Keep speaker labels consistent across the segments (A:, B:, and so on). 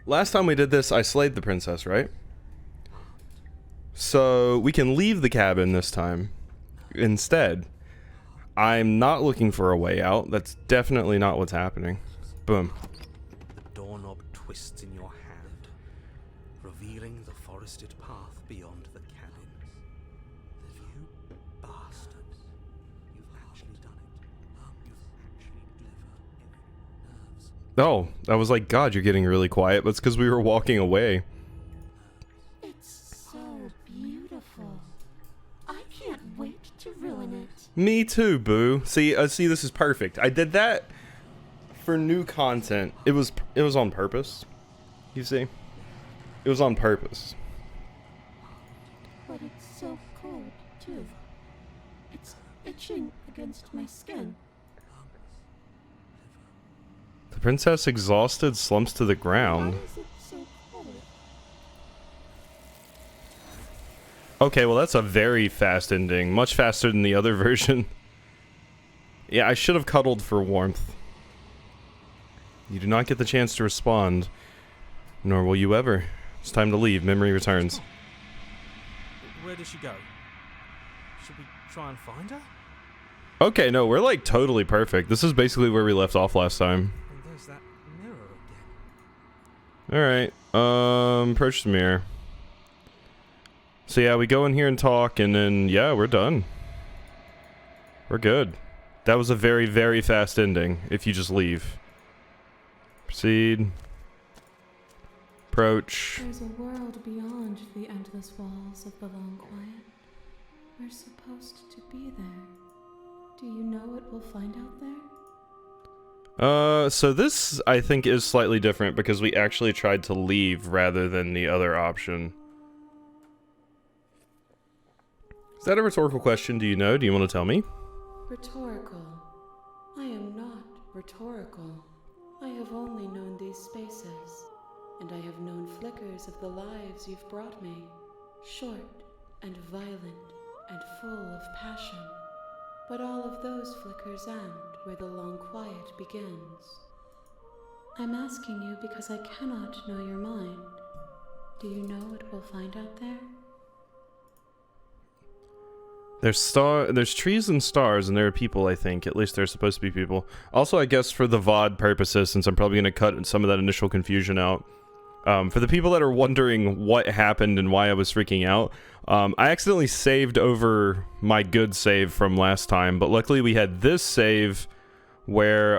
A: last time we did this, I slayed the princess, right? So we can leave the cabin this time. Instead, I'm not looking for a way out. That's definitely not what's happening. Boom.
B: The doorknob twists in your hand, revealing the forested path beyond the cabins. You bastards. You've actually done it. You've actually delivered nerves.
A: Oh, I was like, God, you're getting really quiet. But it's because we were walking away.
C: It's so beautiful. I can't wait to ruin it.
A: Me too, boo. See, this is perfect. I did that for new content. It was on purpose. You see? It was on purpose.
C: But it's so cold, too. It's itching against my skin.
A: The princess, exhausted, slumps to the
C: Why
A: ground.
C: is it so cold?
A: Okay, well that's a very fast ending. Much faster than the other version. Yeah, I should have cuddled for warmth. You do not get the chance to respond. Nor will you ever. It's time to leave. Memory returns.
B: Where does she go? Should we try and find her?
A: Okay, no, we're like totally perfect. This is basically where we left off last time.
B: And there's that mirror again.
A: Alright, approach the mirror. So yeah, we go in here and talk, and then, yeah, we're done. We're good. That was a very, very fast ending, if you just leave. Proceed. Approach.
C: There's a world beyond the endless walls of the long quiet. We're supposed to be there. Do you know what we'll find out there?
A: So this, I think, is slightly different because we actually tried to leave rather than the other option. Is that a rhetorical question? Do you know? Do you want to tell me?
C: Rhetorical. I am not rhetorical. I have only known these spaces, and I have known flickers of the lives you've brought me, short and violent and full of passion. But all of those flickers end where the long quiet begins. I'm asking you because I cannot know your mind. Do you know what we'll find out there?
A: There's trees and stars, and there are people, I think. At least there's supposed to be people. Also, I guess for the VOD purposes, since I'm probably going to cut some of that initial confusion out, for the people that are wondering what happened and why I was freaking out, I accidentally saved over my good save from last time, but luckily we had this save where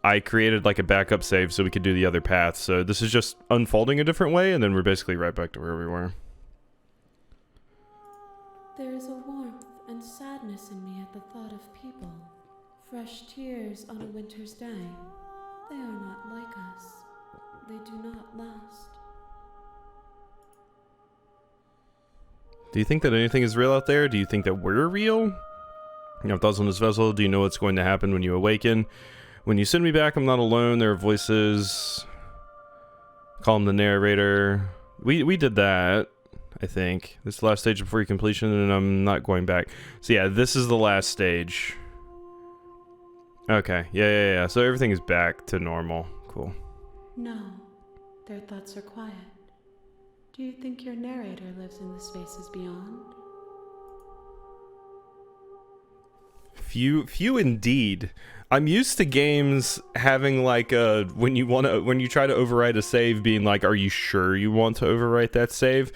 A: I created like a backup save so we could do the other path. So this is just unfolding a different way, and then we're basically right back to where we were.
C: There is a warmth and sadness in me at the thought of people. Fresh tears on a winter's day. They are not like us. They do not last.
A: Do you think that anything is real out there? Do you think that we're real? You have thoughts on this vessel? Do you know what's going to happen when you awaken? When you send me back, I'm not alone. There are voices. Calm the narrator. We did that, I think. This is the last stage before completion, and I'm not going back. So yeah, this is the last stage. Okay, yeah. So everything is back to normal. Cool.
C: No, their thoughts are quiet. Do you think your narrator lives in the spaces beyond?
A: Few indeed. I'm used to games having like a when you try to overwrite a save being like, are you sure you want to overwrite that save?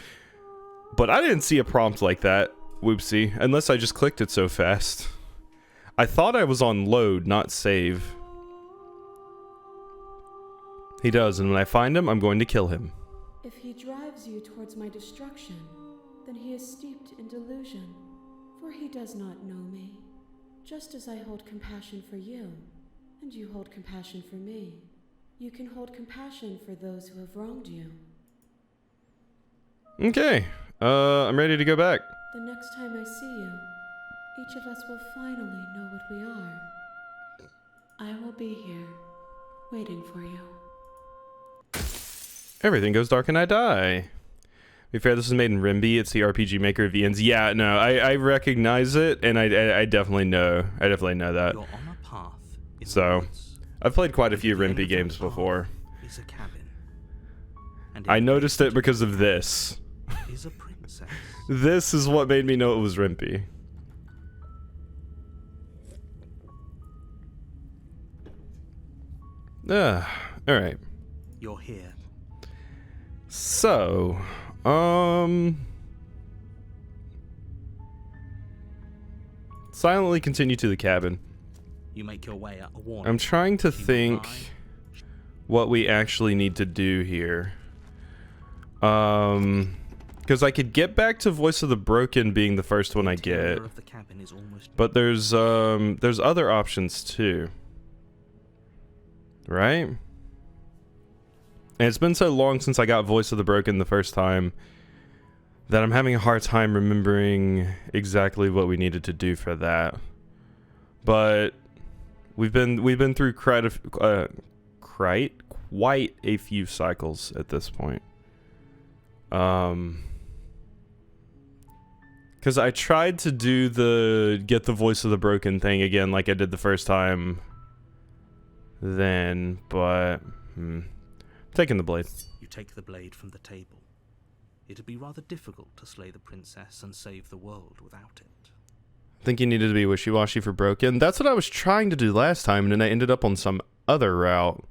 A: But I didn't see a prompt like that. Whoopsie. Unless I just clicked it so fast. I thought I was on load, not save. He does, and when I find him, I'm going to kill him.
C: If he drives you towards my destruction, then he is steeped in delusion, for he does not know me. Just as I hold compassion for you, and you hold compassion for me, you can hold compassion for those who have wronged you.
A: Okay, I'm ready to go back.
C: The next time I see you, each of us will finally know what we are. I will be here, waiting for you.
A: Everything goes dark and I die. To be fair, this is made in Rimby. It's the RPG Maker VNs. Yeah, no, I recognize it, and I definitely know. I definitely know that.
B: You're on a path in the
A: So,
B: woods.
A: I've played quite a few
B: At the end
A: Rimby
B: of the
A: games
B: path
A: before.
B: is a cabin. And
A: I
B: in
A: noticed it
B: addition
A: because of this.
B: is a princess.
A: This is what made me know it was Rimpy. Alright.
B: You're here.
A: So, silently continue to the cabin.
B: You make your way at a warning.
A: I'm trying to
B: She will
A: think
B: lie.
A: what we actually need to do here. Because I could get back to Voice of the Broken being the first one I
B: The
A: get,
B: interior of the cabin is almost
A: but there's other options too. Right? And it's been so long since I got Voice of the Broken the first time that I'm having a hard time remembering exactly what we needed to do for that. But we've been through quite a few cycles at this point. Because I tried to do the get the Voice of the Broken thing again like I did the first time then, but taking the blade.
B: You take the blade from the table. It'd be rather difficult to slay the princess and save the world without it.
A: I think you needed to be wishy-washy for Broken. That's what I was trying to do last time, and then I ended up on some other route.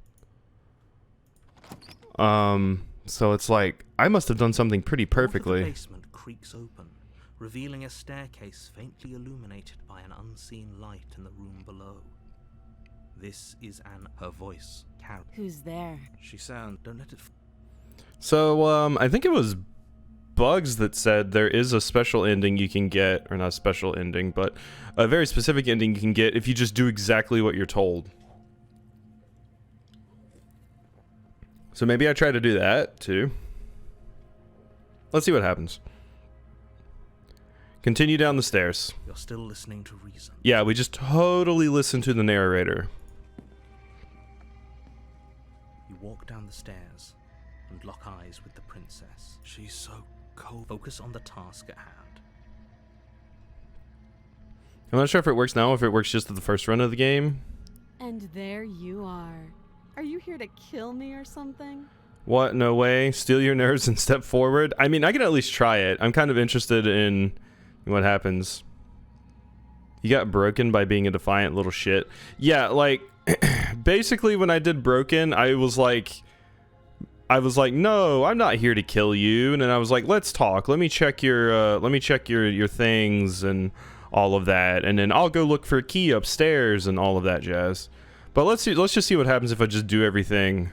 A: So it's like, I must have done something pretty
B: The door to
A: perfectly.
B: the basement creaks open, revealing a staircase faintly illuminated by an unseen light in the room below. This is her voice, Carol.
D: Who's there?
B: She sounds, don't let it
A: So, I think it was Bugs that said there is a special ending you can get, or not a special ending, but a very specific ending you can get if you just do exactly what you're told. So maybe I try to do that, too. Let's see what happens. Continue down the stairs.
B: You're still listening to reason.
A: Yeah, we just totally listen to the narrator.
B: You walk down the stairs and lock eyes with the princess. She's so cold. Focus on the task at hand.
A: I'm not sure if it works now, or if it works just at the first run of the game.
D: And there you are. Are you here to kill me or something?
A: What? No way. Steal your nerves and step forward? I mean, I can at least try it. I'm kind of interested in what happens. You got broken by being a defiant little shit. Yeah, like, basically when I did Broken, I was like, no, I'm not here to kill you. And then I was like, let's talk. Let me check your things and all of that. And then I'll go look for a key upstairs and all of that jazz. But let's just see what happens if I just do everything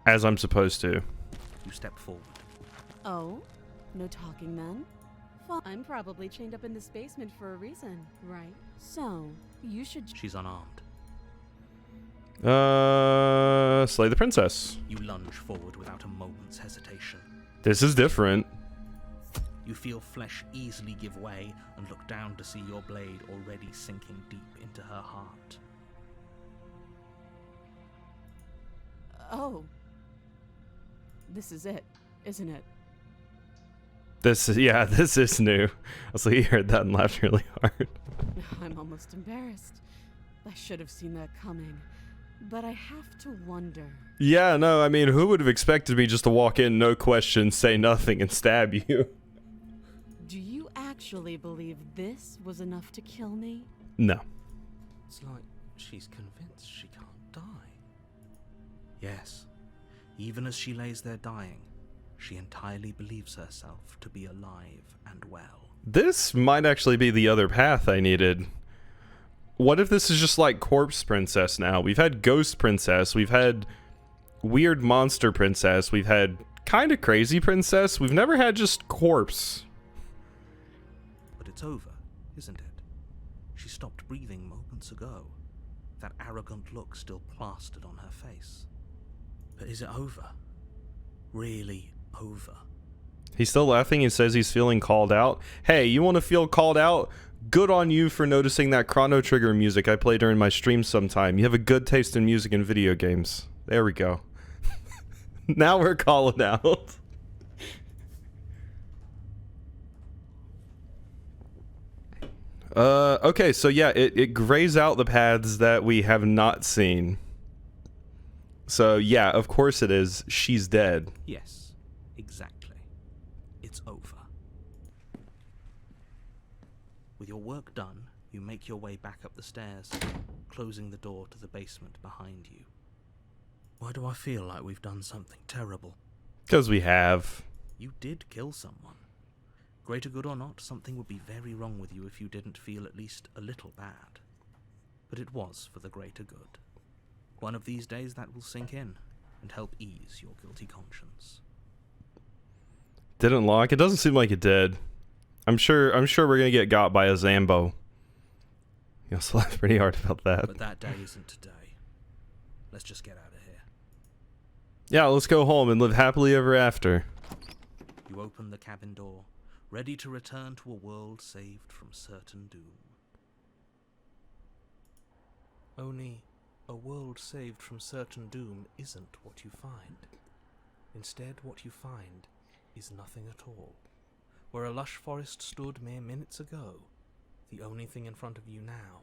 A: as I'm supposed to.
B: You step forward.
D: Oh? No talking then? I'm probably chained up in this basement for a reason, right? So, you should...
B: She's unarmed.
A: Slay the princess.
B: You lunge forward without a moment's hesitation.
A: This is different.
B: You feel flesh easily give way and look down to see your blade already sinking deep into her heart.
D: Oh. This is it, isn't it?
A: This is new. So you heard that and laughed really hard.
D: I'm almost embarrassed. I should have seen that coming. But I have to wonder.
A: Yeah, no, I mean, who would have expected me just to walk in, no questions, say nothing, and stab you?
D: Do you actually believe this was enough to kill me?
A: No.
B: It's like she's convinced she can't die. Yes, even as she lays there dying, she entirely believes herself to be alive and well.
A: This might actually be the other path I needed. What if this is just like Corpse Princess now? We've had Ghost Princess, we've had Weird Monster Princess, we've had Kinda Crazy Princess, we've never had just Corpse.
B: But it's over, isn't it? She stopped breathing moments ago, that arrogant look still plastered on her face. But is it over? Really over?
A: He's still laughing and says he's feeling called out. Hey, you want to feel called out? Good on you for noticing that Chrono Trigger music I play during my streams sometime. You have a good taste in music and video games. There we go. Now we're calling out. Okay, so yeah, it grays out the paths that we have not seen. So yeah, of course it is. She's dead.
B: Yes, exactly. It's over. With your work done, you make your way back up the stairs, closing the door to the basement behind you. Why do I feel like we've done something terrible?
A: Because we have.
B: You did kill someone. Greater good or not, something would be very wrong with you if you didn't feel at least a little bad. But it was for the greater good. One of these days that will sink in and help ease your guilty conscience.
A: Didn't lock? It doesn't seem like it did. I'm sure we're gonna get got by a Zambo. You'll laugh pretty hard about that.
B: But that day isn't today. Let's just get out of here.
A: Yeah, let's go home and live happily ever after.
B: You open the cabin door, ready to return to a world saved from certain doom. Only a world saved from certain doom isn't what you find. Instead, what you find is nothing at all. Where a lush forest stood mere minutes ago, the only thing in front of you now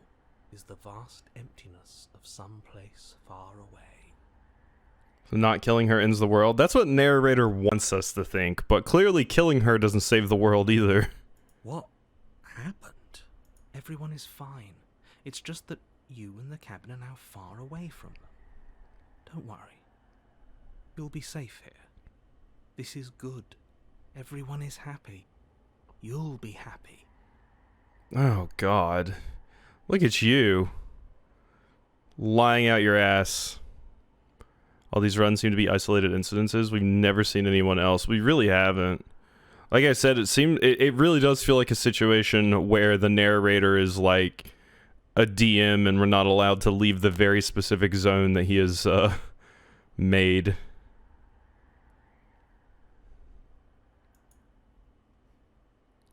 B: is the vast emptiness of some place far away.
A: So not killing her ends the world. That's what narrator wants us to think, but clearly killing her doesn't save the world either.
B: What happened? Everyone is fine. It's just that you and the cabin are now far away from them. Don't worry. You'll be safe here. This is good. Everyone is happy. You'll be happy.
A: Oh god. Look at you. Lying out your ass. All these runs seem to be isolated incidences. We've never seen anyone else. We really haven't. Like I said, it really does feel like a situation where the narrator is like a DM and we're not allowed to leave the very specific zone that he has made.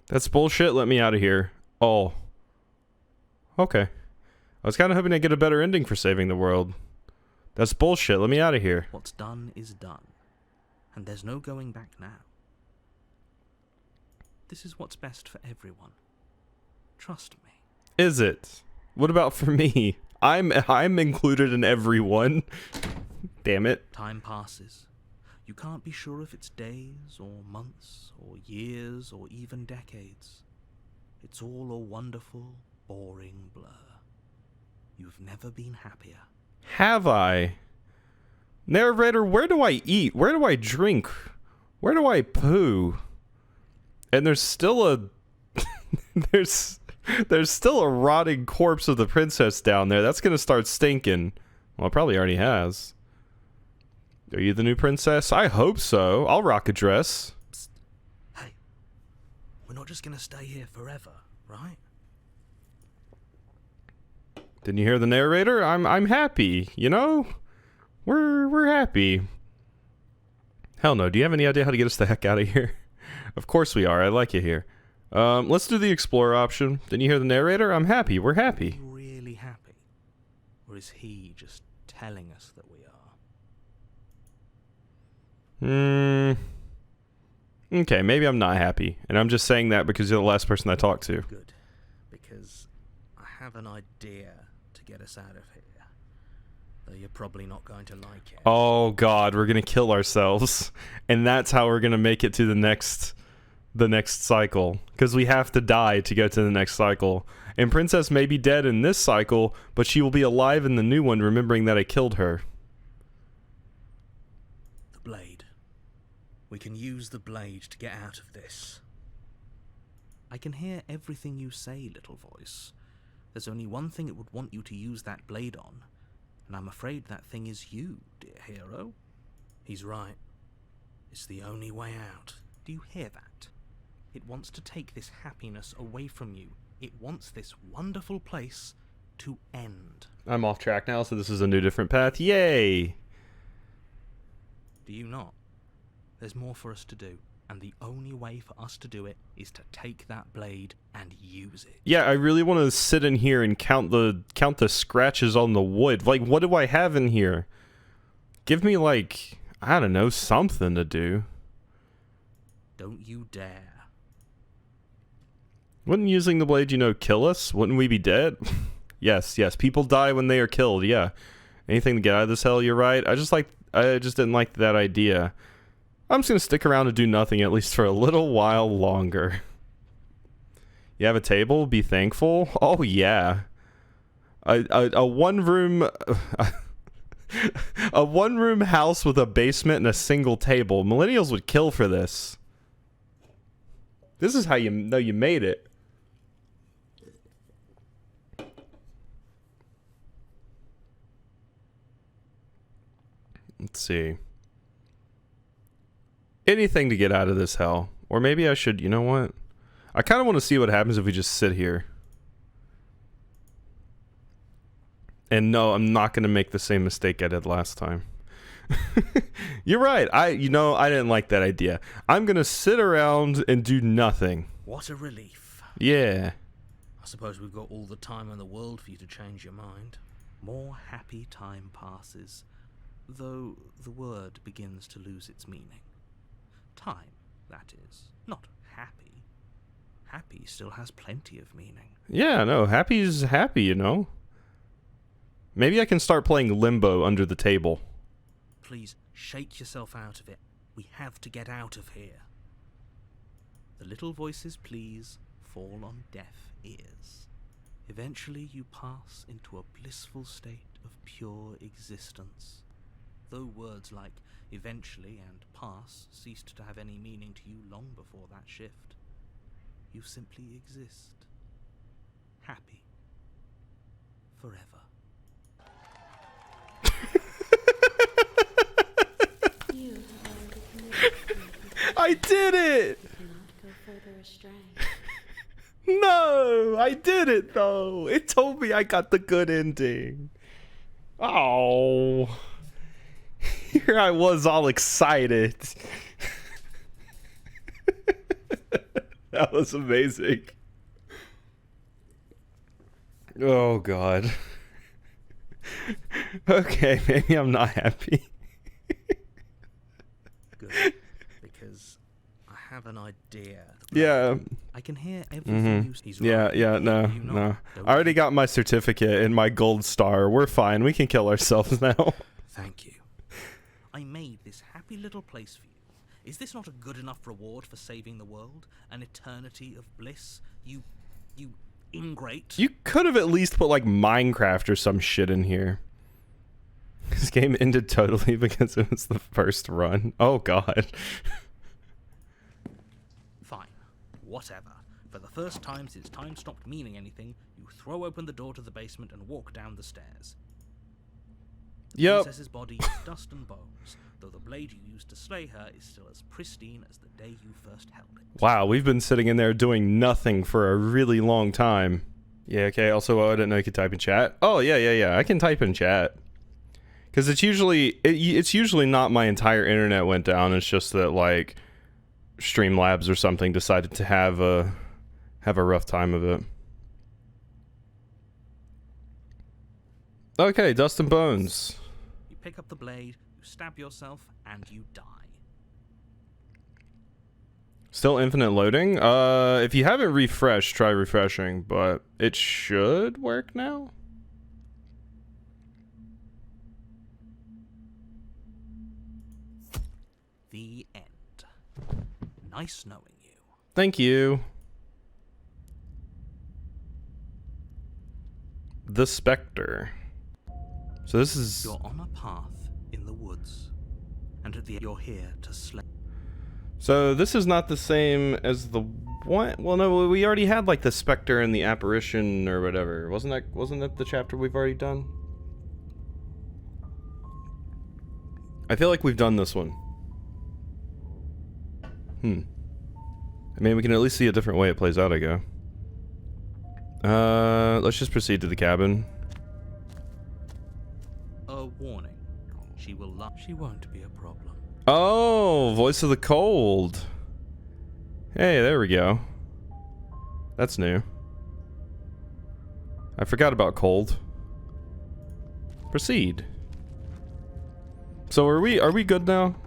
A: That's bullshit. Let me out of here. Oh. Okay. I was kind of hoping to get a better ending for saving the world. That's bullshit. Let me out of here.
B: What's done is done. And there's no going back now. This is what's best for everyone. Trust me.
A: Is it? What about for me? I'm included in everyone. Damn it.
B: Time passes. You can't be sure if it's days or months or years or even decades. It's all a wonderful, boring blur. You've never been happier.
A: Have I? Narrator, where do I eat? Where do I drink? Where do I poo? And there's still a there's still a rotting corpse of the princess down there. That's gonna start stinking. Well, it probably already has. Are you the new princess? I hope so. I'll rock a dress.
B: Psst. Hey, we're not just gonna stay here forever, right?
A: Didn't you hear the narrator? I'm happy, you know? We're happy. Hell no, do you have any idea how to get us the heck out of here? Of course we are, I like you here. Let's do the explorer option. Didn't you hear the narrator? I'm happy, we're happy.
B: Are you really happy? Or is he just telling us that we are?
A: Okay, maybe I'm not happy. And I'm just saying that because you're the last person I talked to.
B: Good. Because I have an idea to get us out of here. Though you're probably not going to like it.
A: Oh god, we're gonna kill ourselves. And that's how we're gonna make it to the next cycle. Because we have to die to go to the next cycle. And Princess may be dead in this cycle, but she will be alive in the new one, remembering that I killed her.
B: The blade. We can use the blade to get out of this. I can hear everything you say, little voice. There's only one thing it would want you to use that blade on, and I'm afraid that thing is you, dear hero. He's right. It's the only way out. Do you hear that? It wants to take this happiness away from you. It wants this wonderful place to end.
A: I'm off track now, so this is a new different path. Yay!
B: Do you not? There's more for us to do, and the only way for us to do it is to take that blade and use it.
A: Yeah, I really want to sit in here and count the scratches on the wood. Like, what do I have in here? Give me, like, I don't know, something to do.
B: Don't you dare.
A: Wouldn't using the blade, kill us? Wouldn't we be dead? Yes, people die when they are killed, yeah. Anything to get out of this hell, you're right. I just didn't like that idea. I'm just gonna stick around and do nothing at least for a little while longer. You have a table? Be thankful? Oh yeah. A one-room a one-room house with a basement and a single table. Millennials would kill for this. This is how you know you made it. Let's see. Anything to get out of this hell. Or maybe I should, you know what? I kind of want to see what happens if we just sit here. And no, I'm not going to make the same mistake I did last time. You're right. I didn't like that idea. I'm going to sit around and do nothing.
B: What a relief.
A: Yeah.
B: I suppose we've got all the time in the world for you to change your mind. More happy time passes, though the word begins to lose its meaning. Time, that is, not happy. Happy still has plenty of meaning.
A: Yeah, no, happy's happy, you know. Maybe I can start playing Limbo under the table.
B: Please shake yourself out of it. We have to get out of here. The little voices, please, fall on deaf ears. Eventually you pass into a blissful state of pure existence. Though words like eventually and pass ceased to have any meaning to you long before that shift, you simply exist. Happy. Forever.
C: You have already committed me.
A: I did it!
C: You cannot go further astray.
A: No, I did it though. It told me I got the good ending. Oh. Here I was all excited. That was amazing. Oh god. Okay, maybe I'm not happy.
B: Good, because I have an idea.
A: Yeah.
B: I can hear everything he's
A: Yeah,
B: right.
A: yeah, no,
B: You not,
A: no.
B: don't
A: I already
B: you?
A: got my certificate and my gold star. We're fine. We can kill ourselves now.
B: Thank you. I made this happy little place for you. Is this not a good enough reward for saving the world? An eternity of bliss? You ingrate.
A: You could have at least put like Minecraft or some shit in here. This game ended totally because it was the first run. Oh god.
B: Fine. Whatever. For the first time since time stopped meaning anything, you throw open the door to the basement and walk down the stairs. The
A: Yep.
B: princess's body is dust and bones, though the blade you used to slay her is still as pristine as the day you first held it.
A: Wow, we've been sitting in there doing nothing for a really long time. Yeah, okay. Also, I didn't know you could type in chat. Oh, yeah. I can type in chat. Because it's usually not my entire internet went down. It's just that, like, Streamlabs or something decided to have a rough time of it. Okay, dust and bones.
B: You pick up the blade, you stab yourself, and you die.
A: Still infinite loading? If you haven't refreshed, try refreshing, but it should work now?
B: The end. Nice knowing you.
A: Thank you. The Spectre. So this is...
B: You're on a path in the woods, and at the end you're here to slay.
A: So this is not the same as the one... Well, no, we already had, like, the Spectre and the Apparition or whatever. Wasn't that the chapter we've already done? I feel like we've done this one. I mean, we can at least see a different way it plays out, I go. Let's just proceed to the cabin.
B: A warning. She will She won't be a problem.
A: Oh, Voice of the Cold. Hey, there we go. That's new. I forgot about Cold. Proceed. So are we good now?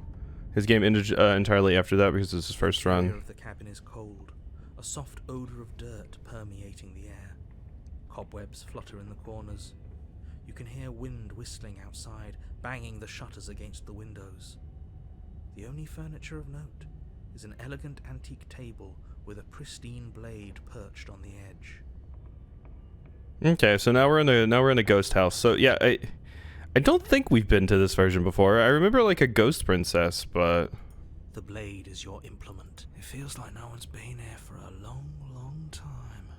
A: His game ended entirely after that because it's his first
B: The air
A: run.
B: of the cabin is cold, a soft odor of dirt permeating the air. Cobwebs flutter in the corners. You can hear wind whistling outside, banging the shutters against the windows. The only furniture of note is an elegant antique table with a pristine blade perched on the edge.
A: Okay, so now we're in a ghost house. So yeah, I don't think we've been to this version before. I remember like a ghost princess, but
B: The blade is your implement. It feels like no one's been here for a long, long time.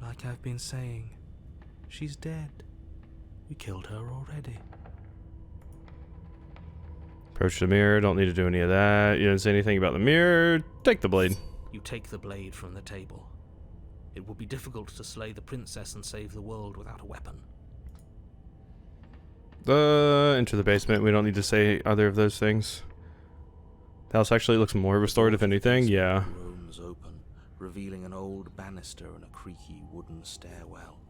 B: Like I've been saying, she's dead. We killed her already.
A: approach the mirror. Don't need to do any of that. You didn't say anything about the mirror. Take the blade.
B: You take the blade from the table. It will be difficult to slay the princess and save the world without a weapon.
A: Enter the basement. We don't need to say either of those things. The house actually looks more restored, if anything. Yeah.
B: Rooms open, revealing an old banister and a creaky wooden stairwell.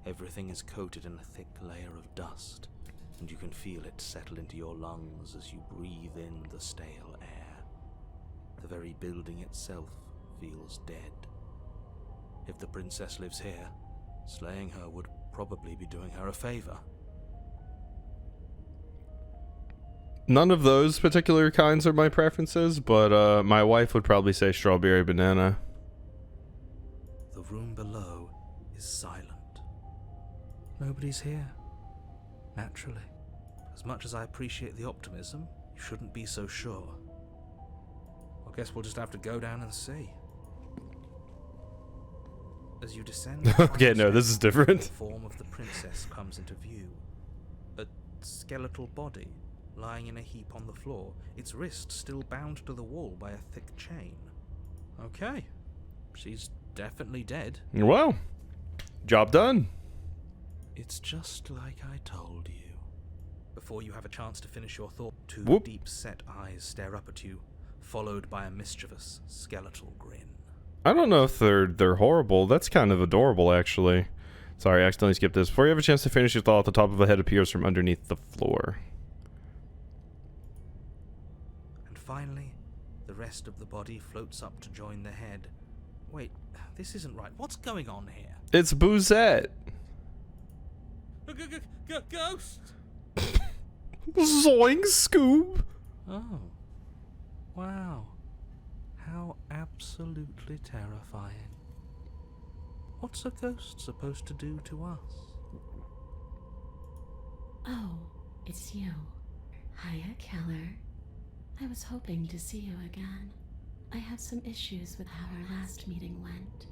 B: Everything is coated in a thick layer of dust, and you can feel it settle into your lungs as you breathe in the stale air. The very building itself feels dead. If the princess lives here, slaying her would probably be doing her a favor.
A: None of those particular kinds are my preferences, but my wife would probably say strawberry banana.
B: The room below is silent. Nobody's here. Naturally. As much as I appreciate the optimism, you shouldn't be so sure. I guess we'll just have to go down and see. As you descend...
A: Okay, no, this is different.
B: The form of the princess comes into view. A skeletal body, lying in a heap on the floor, its wrist still bound to the wall by a thick chain. Okay. She's definitely dead.
A: Well, job done.
B: It's just like I told you. Before you have a chance to finish your thought, two
A: Whoop.
B: deep-set eyes stare up at you, followed by a mischievous, skeletal grin.
A: I don't know if they're horrible. That's kind of adorable, actually. Sorry, I accidentally skipped this. Before you have a chance to finish your thought, the top of a head appears from underneath the floor.
B: And finally, the rest of the body floats up to join the head. Wait, this isn't right. What's going on here?
A: It's Boozette.
B: Ghost!
A: Zoink, Scoob.
B: Oh. Wow. How absolutely terrifying. What's a ghost supposed to do to us?
C: Oh, it's you. Hiya, Keller. I was hoping to see you again. I have some issues with how our last meeting went.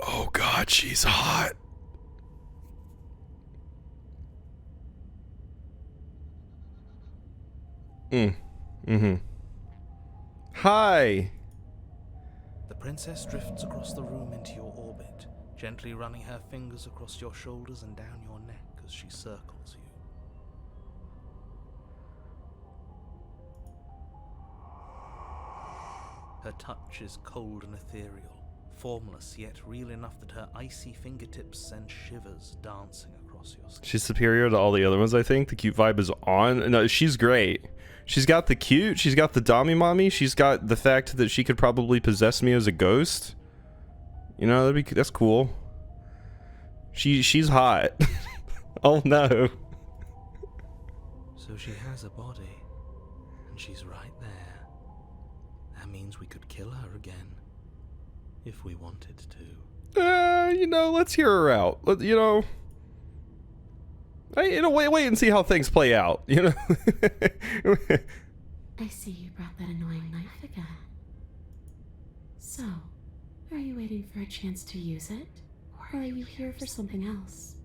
A: Oh god, she's hot. Hi.
B: The princess drifts across the room into your orbit, gently running her fingers across your shoulders and down your neck as she circles you. Her touch is cold and ethereal, formless yet real enough that her icy fingertips send shivers dancing across your skin.
A: She's superior to all the other ones, I think. The cute vibe is on. No, she's great. She's got the cute, she's got the dommy mommy, she's got the fact that she could probably possess me as a ghost. You know, that's cool. She's hot. Oh no.
B: So she has a body, and she's right there. That means we could kill her again, if we wanted to.
A: You know, let's hear her out. You know, wait and see how things play out. You know.
C: I see you brought that annoying knife again. So, are you waiting for a chance to use it? Or are you here for something else?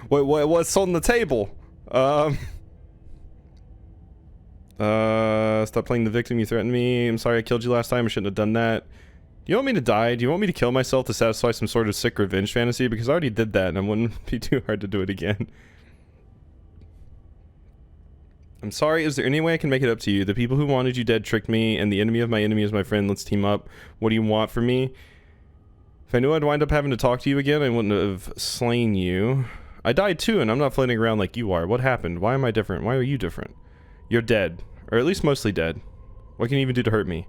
A: What's on the table? Stop playing the victim. You threatened me. I'm sorry I killed you last time. I shouldn't have done that. Do you want me to die? Do you want me to kill myself to satisfy some sort of sick revenge fantasy? Because I already did that and it wouldn't be too hard to do it again. I'm sorry. Is there any way I can make it up to you? The people who wanted you dead tricked me, and the enemy of my enemy is my friend. Let's team up. What do you want from me? If I knew I'd wind up having to talk to you again, I wouldn't have slain you. I died too, and I'm not floating around like you are. What happened? Why am I different? Why are you different? You're dead. Or at least mostly dead. What can you even do to hurt me?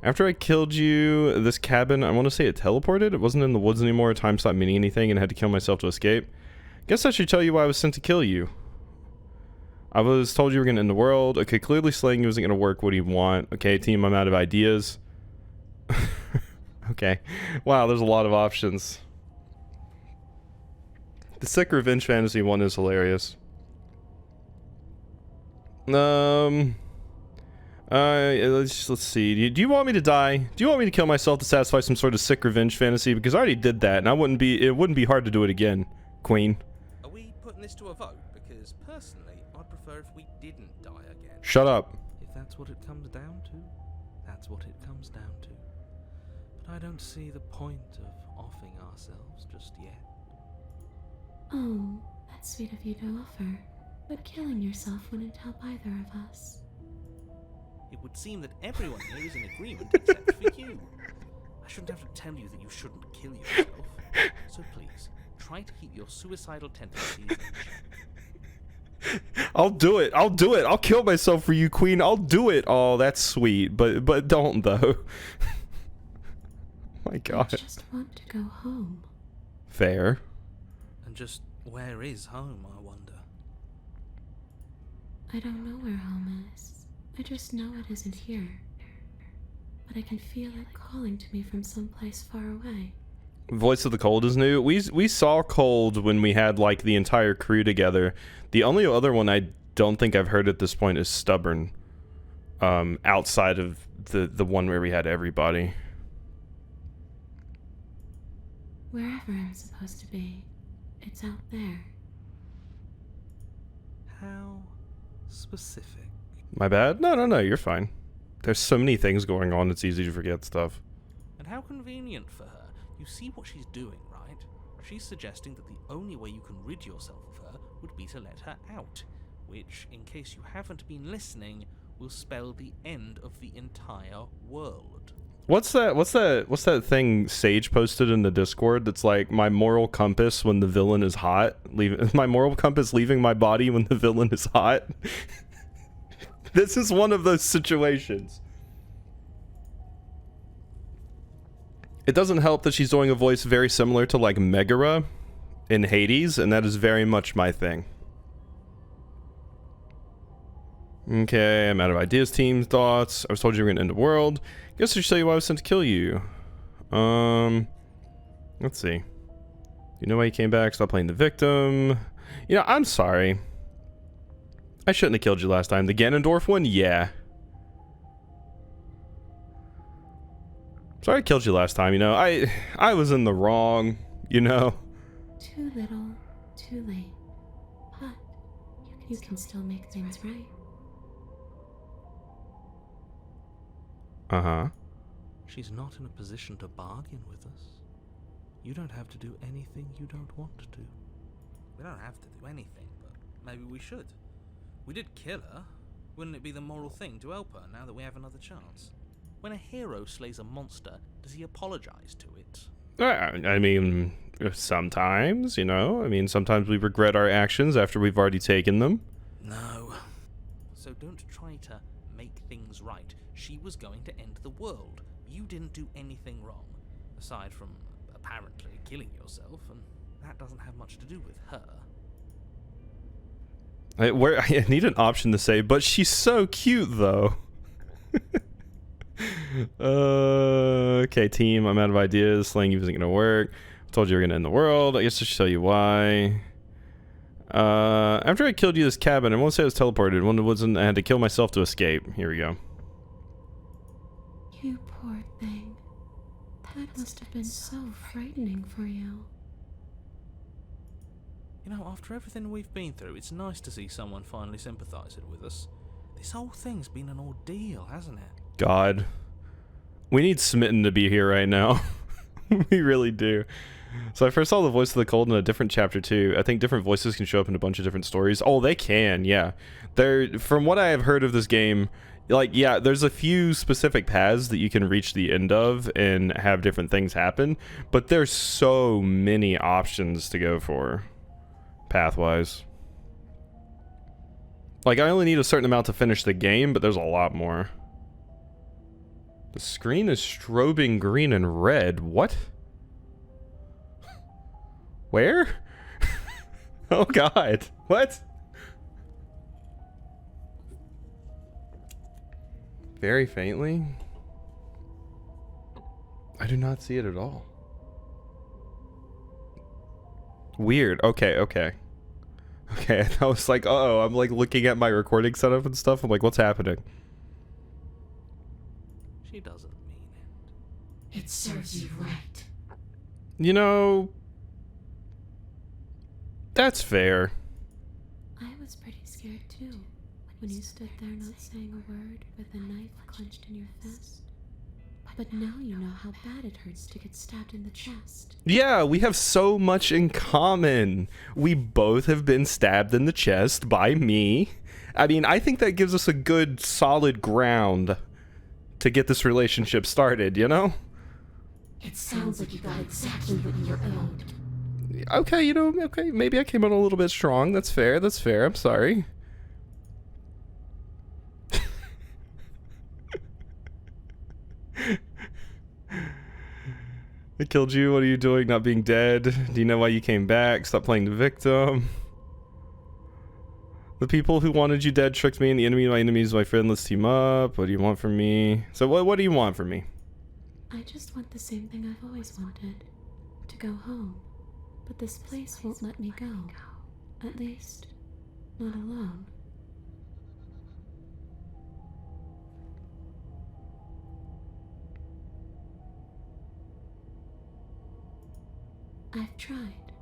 A: After I killed you, this cabin, I want to say it teleported. It wasn't in the woods anymore. Time stopped meaning anything and I had to kill myself to escape. Guess I should tell you why I was sent to kill you. I was told you were going to end the world. Okay, clearly slaying you isn't going to work. What do you want? Okay, team, I'm out of ideas. Okay. Wow, there's a lot of options. The sick revenge fantasy one is hilarious. Let's see. Do you want me to die? Do you want me to kill myself to satisfy some sort of sick revenge fantasy? Because I already did that, and it wouldn't be hard to do it again, Queen.
B: Are we putting this to a vote? Because personally, I'd prefer if we didn't die again.
A: Shut up.
B: If that's what it comes down to, that's what it comes down to. But I don't see the point of offing ourselves just yet.
C: Oh, that's sweet of you to offer. But killing yourself wouldn't help either of us.
B: It would seem that everyone here is in agreement except for you. I shouldn't have to tell you that you shouldn't kill yourself. So please, try to keep your suicidal tendencies in check.
A: I'll do it. I'll do it. I'll kill myself for you, Queen. I'll do it. Oh, that's sweet. But don't, though. My God.
C: I just want to go home.
A: Fair.
B: And just where is home, I wonder?
C: I don't know where home is. I just know it isn't here. But I can feel it calling to me from someplace far away.
A: Voice of the Cold is new. We saw Cold when we had like the entire crew together. The only other one I don't think I've heard at this point is Stubborn. Outside of the one where we had everybody.
C: Wherever I'm supposed to be, it's out there.
B: How specific?
A: My bad? No, you're fine. There's so many things going on, it's easy to forget stuff.
B: And how convenient for her. You see what she's doing, right? She's suggesting that the only way you can rid yourself of her would be to let her out, which, in case you haven't been listening, will spell the end of the entire world.
A: What's that thing Sage posted in the Discord that's like my moral compass when the villain is hot? My moral compass leaving my body when the villain is hot? This is one of those situations. It doesn't help that she's doing a voice very similar to like Megara in Hades, and that is very much my thing. Okay, I'm out of ideas, team thoughts. I was told you were gonna end the world. Guess I should tell you why I was sent to kill you. Let's see. You know why you came back? Stop playing the victim. You know, I'm sorry. I shouldn't have killed you last time. The Ganondorf one? Yeah. Sorry I killed you last time, you know. I was in the wrong, you know.
C: Too little, too late. But you can still make things right.
A: Uh-huh.
B: She's not in a position to bargain with us. You don't have to do anything you don't want to do. We don't have to do anything, but maybe we should. We did kill her. Wouldn't it be the moral thing to help her now that we have another chance? When a hero slays a monster, does he apologize to it?
A: I mean, sometimes, you know. I mean, sometimes we regret our actions after we've already taken them.
B: No. So don't try to make things right. She was going to end the world. You didn't do anything wrong, aside from apparently killing yourself, and that doesn't have much to do with her.
A: I need an option to say, but she's so cute, though. Okay, team, I'm out of ideas. Slaying you isn't gonna work. I told you you were gonna end the world. I guess I should tell you why. After I killed you this cabin, I won't say I was teleported. One of the woods, and I had to kill myself to escape. Here we go.
C: You poor thing. That must have been so frightening for you.
B: You know, after everything we've been through, it's nice to see someone finally sympathizing with us. This whole thing's been an ordeal, hasn't it?
A: God. We need Smitten to be here right now. We really do. So I first saw the Voice of the Cold in a different chapter too. I think different voices can show up in a bunch of different stories. Oh, they can, yeah. From what I have heard of this game, like, yeah, there's a few specific paths that you can reach the end of and have different things happen, but there's so many options to go for, path-wise. Like, I only need a certain amount to finish the game, but there's a lot more. The screen is strobing green and red. What? Where? Oh god. What? Very faintly. I do not see it at all. Weird. Okay, okay. Okay, I was like, uh-oh, I'm like looking at my recording setup and stuff. I'm like, what's happening?
B: She doesn't mean it.
E: It serves you right.
A: You know, that's fair.
C: I was pretty scared too, when you stood there not saying a word with a knife clenched in your fist. But now you know how bad it hurts to get stabbed in the chest.
A: Yeah, we have so much in common. We both have been stabbed in the chest by me. I mean, I think that gives us a good, solid ground to get this relationship started, you know?
E: It sounds like you got exactly what you're owed.
A: Okay, you know, okay, maybe I came out a little bit strong. That's fair, that's fair. I'm sorry. I killed you. What are you doing? Not being dead? Do you know why you came back? Stop playing the victim. The people who wanted you dead tricked me, and the enemy of my enemy is my friend. Let's team up. What do you want from me? So what do you want from me?
C: I just want the same thing I've always wanted. To go home. But this place won't let me go. At least, not alone. I've tried.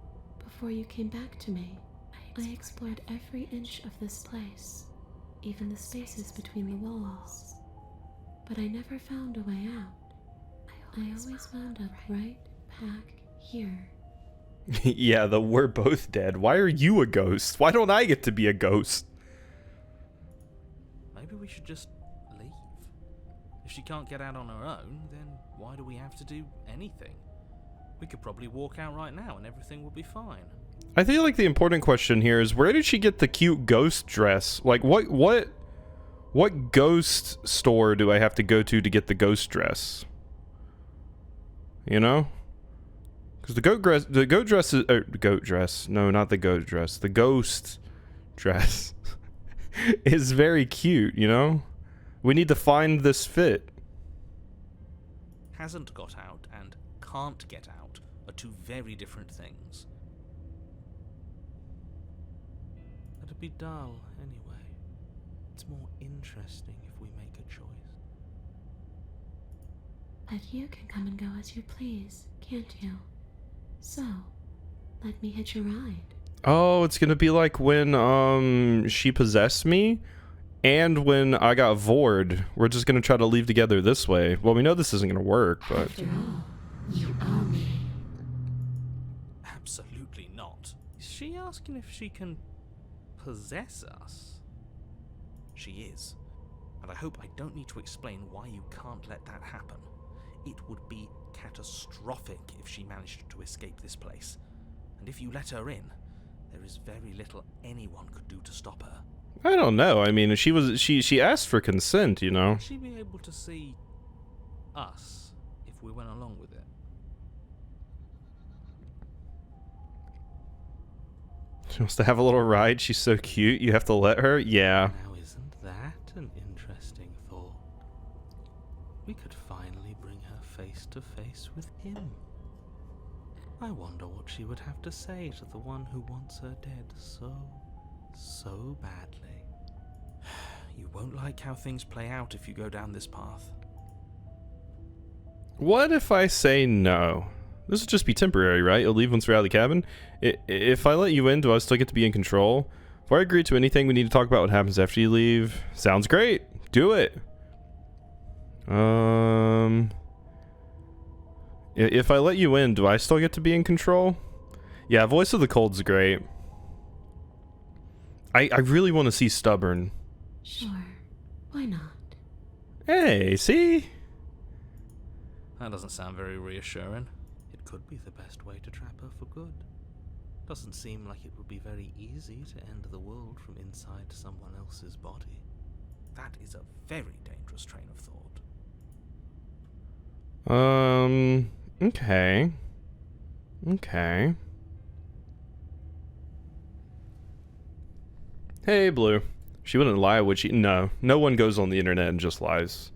C: Before you came back to me, I explored every inch of this place, even the spaces between the walls. But I never found a way out. I always wound up right back here.
A: Yeah, we're both dead. Why are you a ghost? Why don't I get to be a ghost?
B: Maybe we should just leave. If she can't get out on her own, then why do we have to do anything? We could probably walk out right now and everything will be fine.
A: I feel like the important question here is, where did she get the cute ghost dress? Like, what ghost store do I have to go to get the ghost dress? You know? Because the goat dress is, goat dress. No, not the goat dress. The ghost dress is very cute, you know? We need to find this fit.
B: Hasn't got out and can't get out are two very different things. It'd be dull anyway. It's more interesting if we make a choice.
C: But you can come and go as you please, can't you? So, let me hitch a ride.
A: Oh, it's gonna be like when she possessed me and when I got vored. We're just gonna try to leave together this way. Well, we know this isn't gonna work, but
E: After all, you owe me.
B: Absolutely not. Is she asking if she can possess us? She is. And I hope I don't need to explain why you can't let that happen. It would be catastrophic if she managed to escape this place. And if you let her in, there is very little anyone could do to stop her.
A: I don't know. I mean, she asked for consent, you know.
B: Would she be able to see us if we went along with it?
A: She wants to have a little ride. She's so cute. You have to let her? Yeah.
B: Now isn't that an interesting thought? We could finally bring her face to face with him. I wonder what she would have to say to the one who wants her dead so badly. You won't like how things play out if you go down this path.
A: What if I say no? This will just be temporary, right? You'll leave once we're out of the cabin. If I let you in, do I still get to be in control? If I agree to anything, we need to talk about what happens after you leave. Sounds great. Do it. If I let you in, do I still get to be in control? Yeah, Voice of the Cold's great. I really want to see Stubborn.
C: Sure, why not?
A: Hey, see?
B: That doesn't sound very reassuring. It could be the best way to trap her for good. Doesn't seem like it would be very easy to end the world from inside someone else's body. That is a very dangerous train of thought.
A: Okay. Okay. Hey, Blue. She wouldn't lie, would she? No. No one goes on the internet and just lies.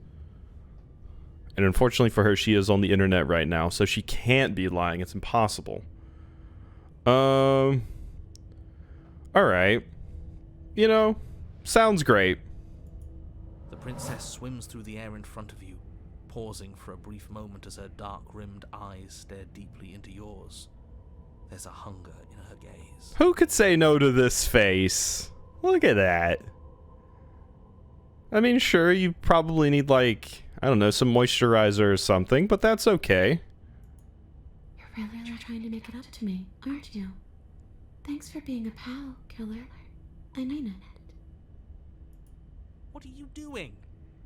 A: And unfortunately for her, she is on the internet right now, so she can't be lying. It's impossible. Alright. You know, sounds great.
B: The princess swims through the air in front of you, pausing for a brief moment as her dark-rimmed eyes stare deeply into yours. There's a hunger in her gaze.
A: Who could say no to this face? Look at that. I mean, sure, you probably need, like, I don't know, some moisturizer or something, but that's okay.
E: You're really trying to make it up to me, aren't you? Thanks for being a pal, killer. I mean it.
B: What are you doing?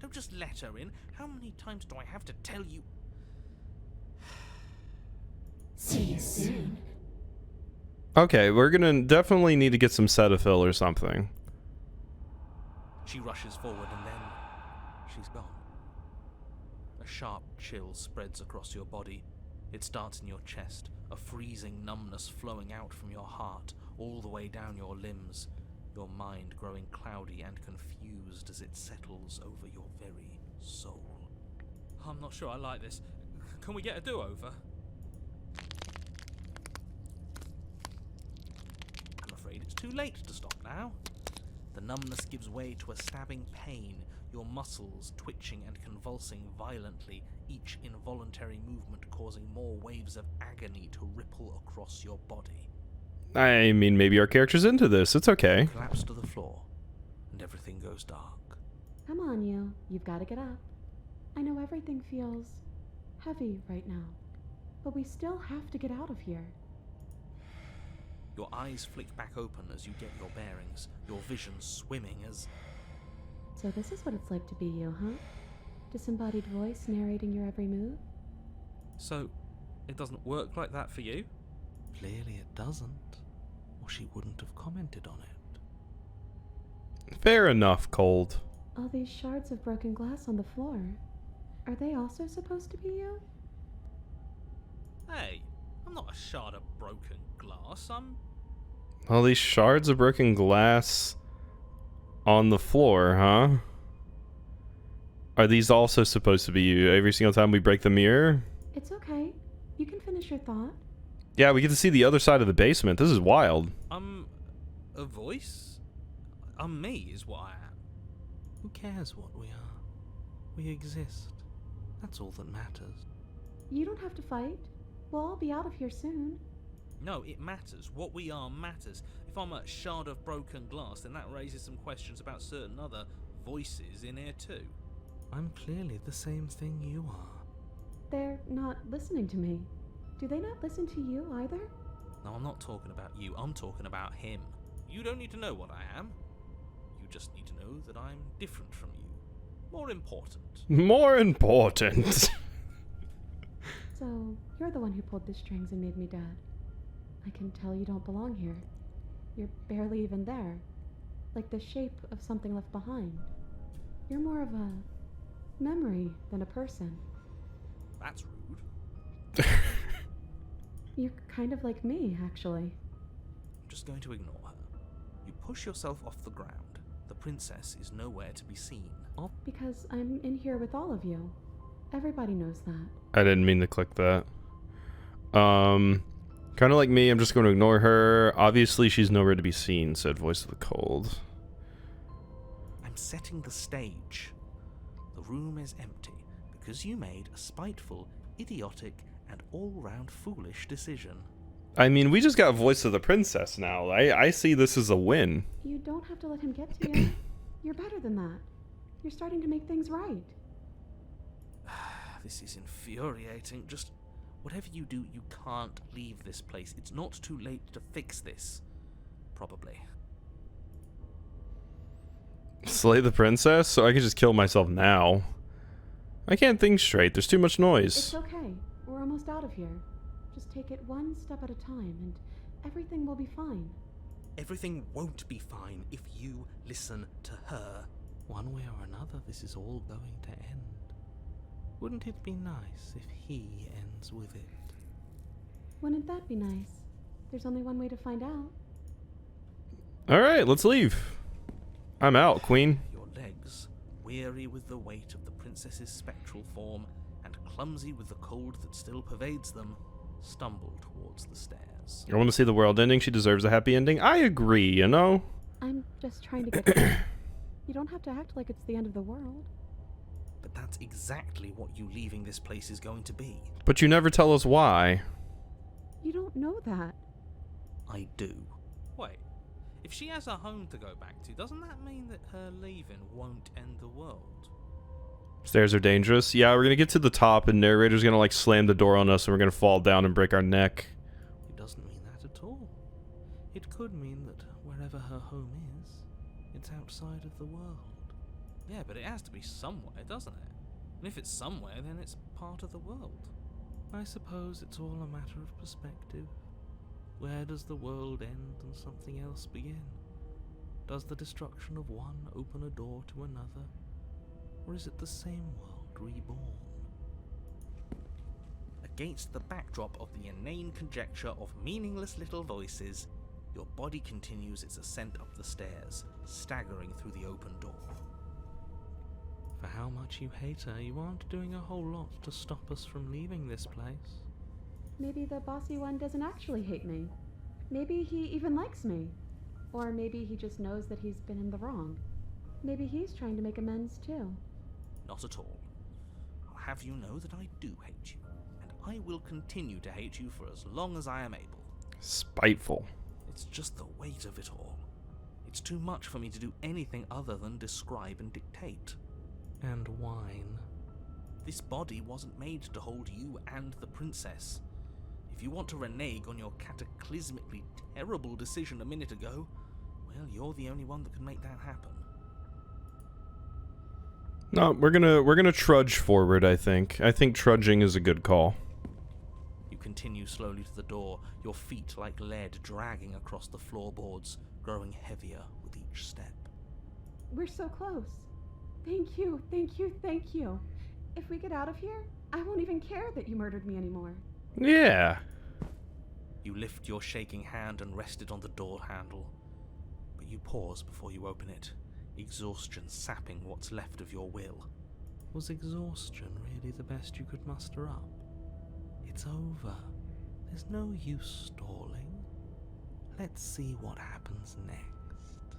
B: Don't just let her in. How many times do I have to tell you?
E: See you soon.
A: Okay, we're gonna definitely need to get some Cetaphil or something.
B: She rushes forward and then she's gone. A sharp chill spreads across your body. It starts in your chest, a freezing numbness flowing out from your heart, all the way down your limbs, your mind growing cloudy and confused as it settles over your very soul. I'm not sure I like this. Can we get a do-over? I'm afraid it's too late to stop now. The numbness gives way to a stabbing pain, your muscles twitching and convulsing violently, each involuntary movement causing more waves of agony to ripple across your body.
A: I mean, maybe our character's into this. It's okay.
B: You collapse to the floor, and everything goes dark.
D: Come on, you. You've got to get up. I know everything feels heavy right now, but we still have to get out of here.
B: Your eyes flick back open as you get your bearings, your vision swimming as...
D: So this is what it's like to be you, huh? Disembodied voice narrating your every move?
B: So, it doesn't work like that for you? Clearly it doesn't, or she wouldn't have commented on it.
A: Fair enough, Cold.
D: All these shards of broken glass on the floor. Are they also supposed to be you?
B: Hey, I'm not a shard of broken glass, I'm...
A: All these shards of broken glass on the floor, huh? Are these also supposed to be you every single time we break the mirror?
D: It's okay. You can finish your thought.
A: Yeah, we get to see the other side of the basement. This is wild.
B: I'm... a voice? I'm me, is what I am. Who cares what we are? We exist. That's all that matters.
D: You don't have to fight. We'll all be out of here soon.
B: No, it matters. What we are matters. If I'm a shard of broken glass, then that raises some questions about certain other voices in here too. I'm clearly the same thing you are.
D: They're not listening to me. Do they not listen to you either?
B: No, I'm not talking about you. I'm talking about him. You don't need to know what I am. You just need to know that I'm different from you. More important.
A: More important.
D: So, you're the one who pulled the strings and made me dead. I can tell you don't belong here. You're barely even there. Like the shape of something left behind. You're more of a memory than a person.
B: That's rude.
D: You're kind of like me, actually.
B: I'm just going to ignore her. You push yourself off the ground. The princess is nowhere to be seen.
D: Because I'm in here with all of you. Everybody knows that.
A: I didn't mean to click that. Kind of like me, I'm just going to ignore her. Obviously, she's nowhere to be seen, said Voice of the Cold.
B: I'm setting the stage. The room is empty because you made a spiteful, idiotic, and all-round foolish decision.
A: I mean, we just got Voice of the Princess now. I see this as a win.
D: You don't have to let him get to you. You're better than that. You're starting to make things right.
B: This is infuriating. Just whatever you do, you can't leave this place. It's not too late to fix this. Probably.
A: Slay the princess? So I can just kill myself now. I can't think straight. There's too much noise.
D: It's okay. We're almost out of here. Just take it one step at a time, and everything will be fine.
B: Everything won't be fine if you listen to her. One way or another, this is all going to end. Wouldn't it be nice if he ends with it?
D: Wouldn't that be nice? There's only one way to find out.
A: Alright, let's leave. I'm out, Queen.
B: Your legs, weary with the weight of the princess's spectral form and clumsy with the cold that still pervades them, stumble towards the stairs.
A: I want to see the world ending. She deserves a happy ending. I agree, you know?
D: I'm just trying to get home. You don't have to act like it's the end of the world.
B: But that's exactly what you leaving this place is going to be.
A: But you never tell us why.
D: You don't know that.
B: I do. Wait, if she has a home to go back to, doesn't that mean that her leaving won't end the world?
A: Stairs are dangerous. Yeah, we're gonna get to the top and narrator's gonna like slam the door on us and we're gonna fall down and break our neck.
B: It doesn't mean that at all. It could mean that wherever her home is, it's outside of the world. Yeah, but it has to be somewhere, doesn't it? And if it's somewhere, then it's part of the world. I suppose it's all a matter of perspective. Where does the world end and something else begin? Does the destruction of one open a door to another? Or is it the same world reborn? Against the backdrop of the inane conjecture of meaningless little voices, your body continues its ascent up the stairs, staggering through the open door. For how much you hate her, you aren't doing a whole lot to stop us from leaving this place.
D: Maybe the bossy one doesn't actually hate me. Maybe he even likes me. Or maybe he just knows that he's been in the wrong. Maybe he's trying to make amends too.
B: Not at all. I'll have you know that I do hate you, and I will continue to hate you for as long as I am able.
A: Spiteful.
B: It's just the weight of it all. It's too much for me to do anything other than describe and dictate. And whine. This body wasn't made to hold you and the princess. If you want to renege on your cataclysmically terrible decision a minute ago, well, you're the only one that can make that happen.
A: No, we're gonna trudge forward, I think. I think trudging is a good call.
B: You continue slowly to the door, your feet like lead dragging across the floorboards, growing heavier with each step.
D: We're so close. Thank you, thank you, thank you. If we get out of here, I won't even care that you murdered me anymore.
A: Yeah.
B: You lift your shaking hand and rest it on the door handle, but you pause before you open it, exhaustion sapping what's left of your will. Was exhaustion really the best you could muster up? It's over. There's no use stalling. Let's see what happens next.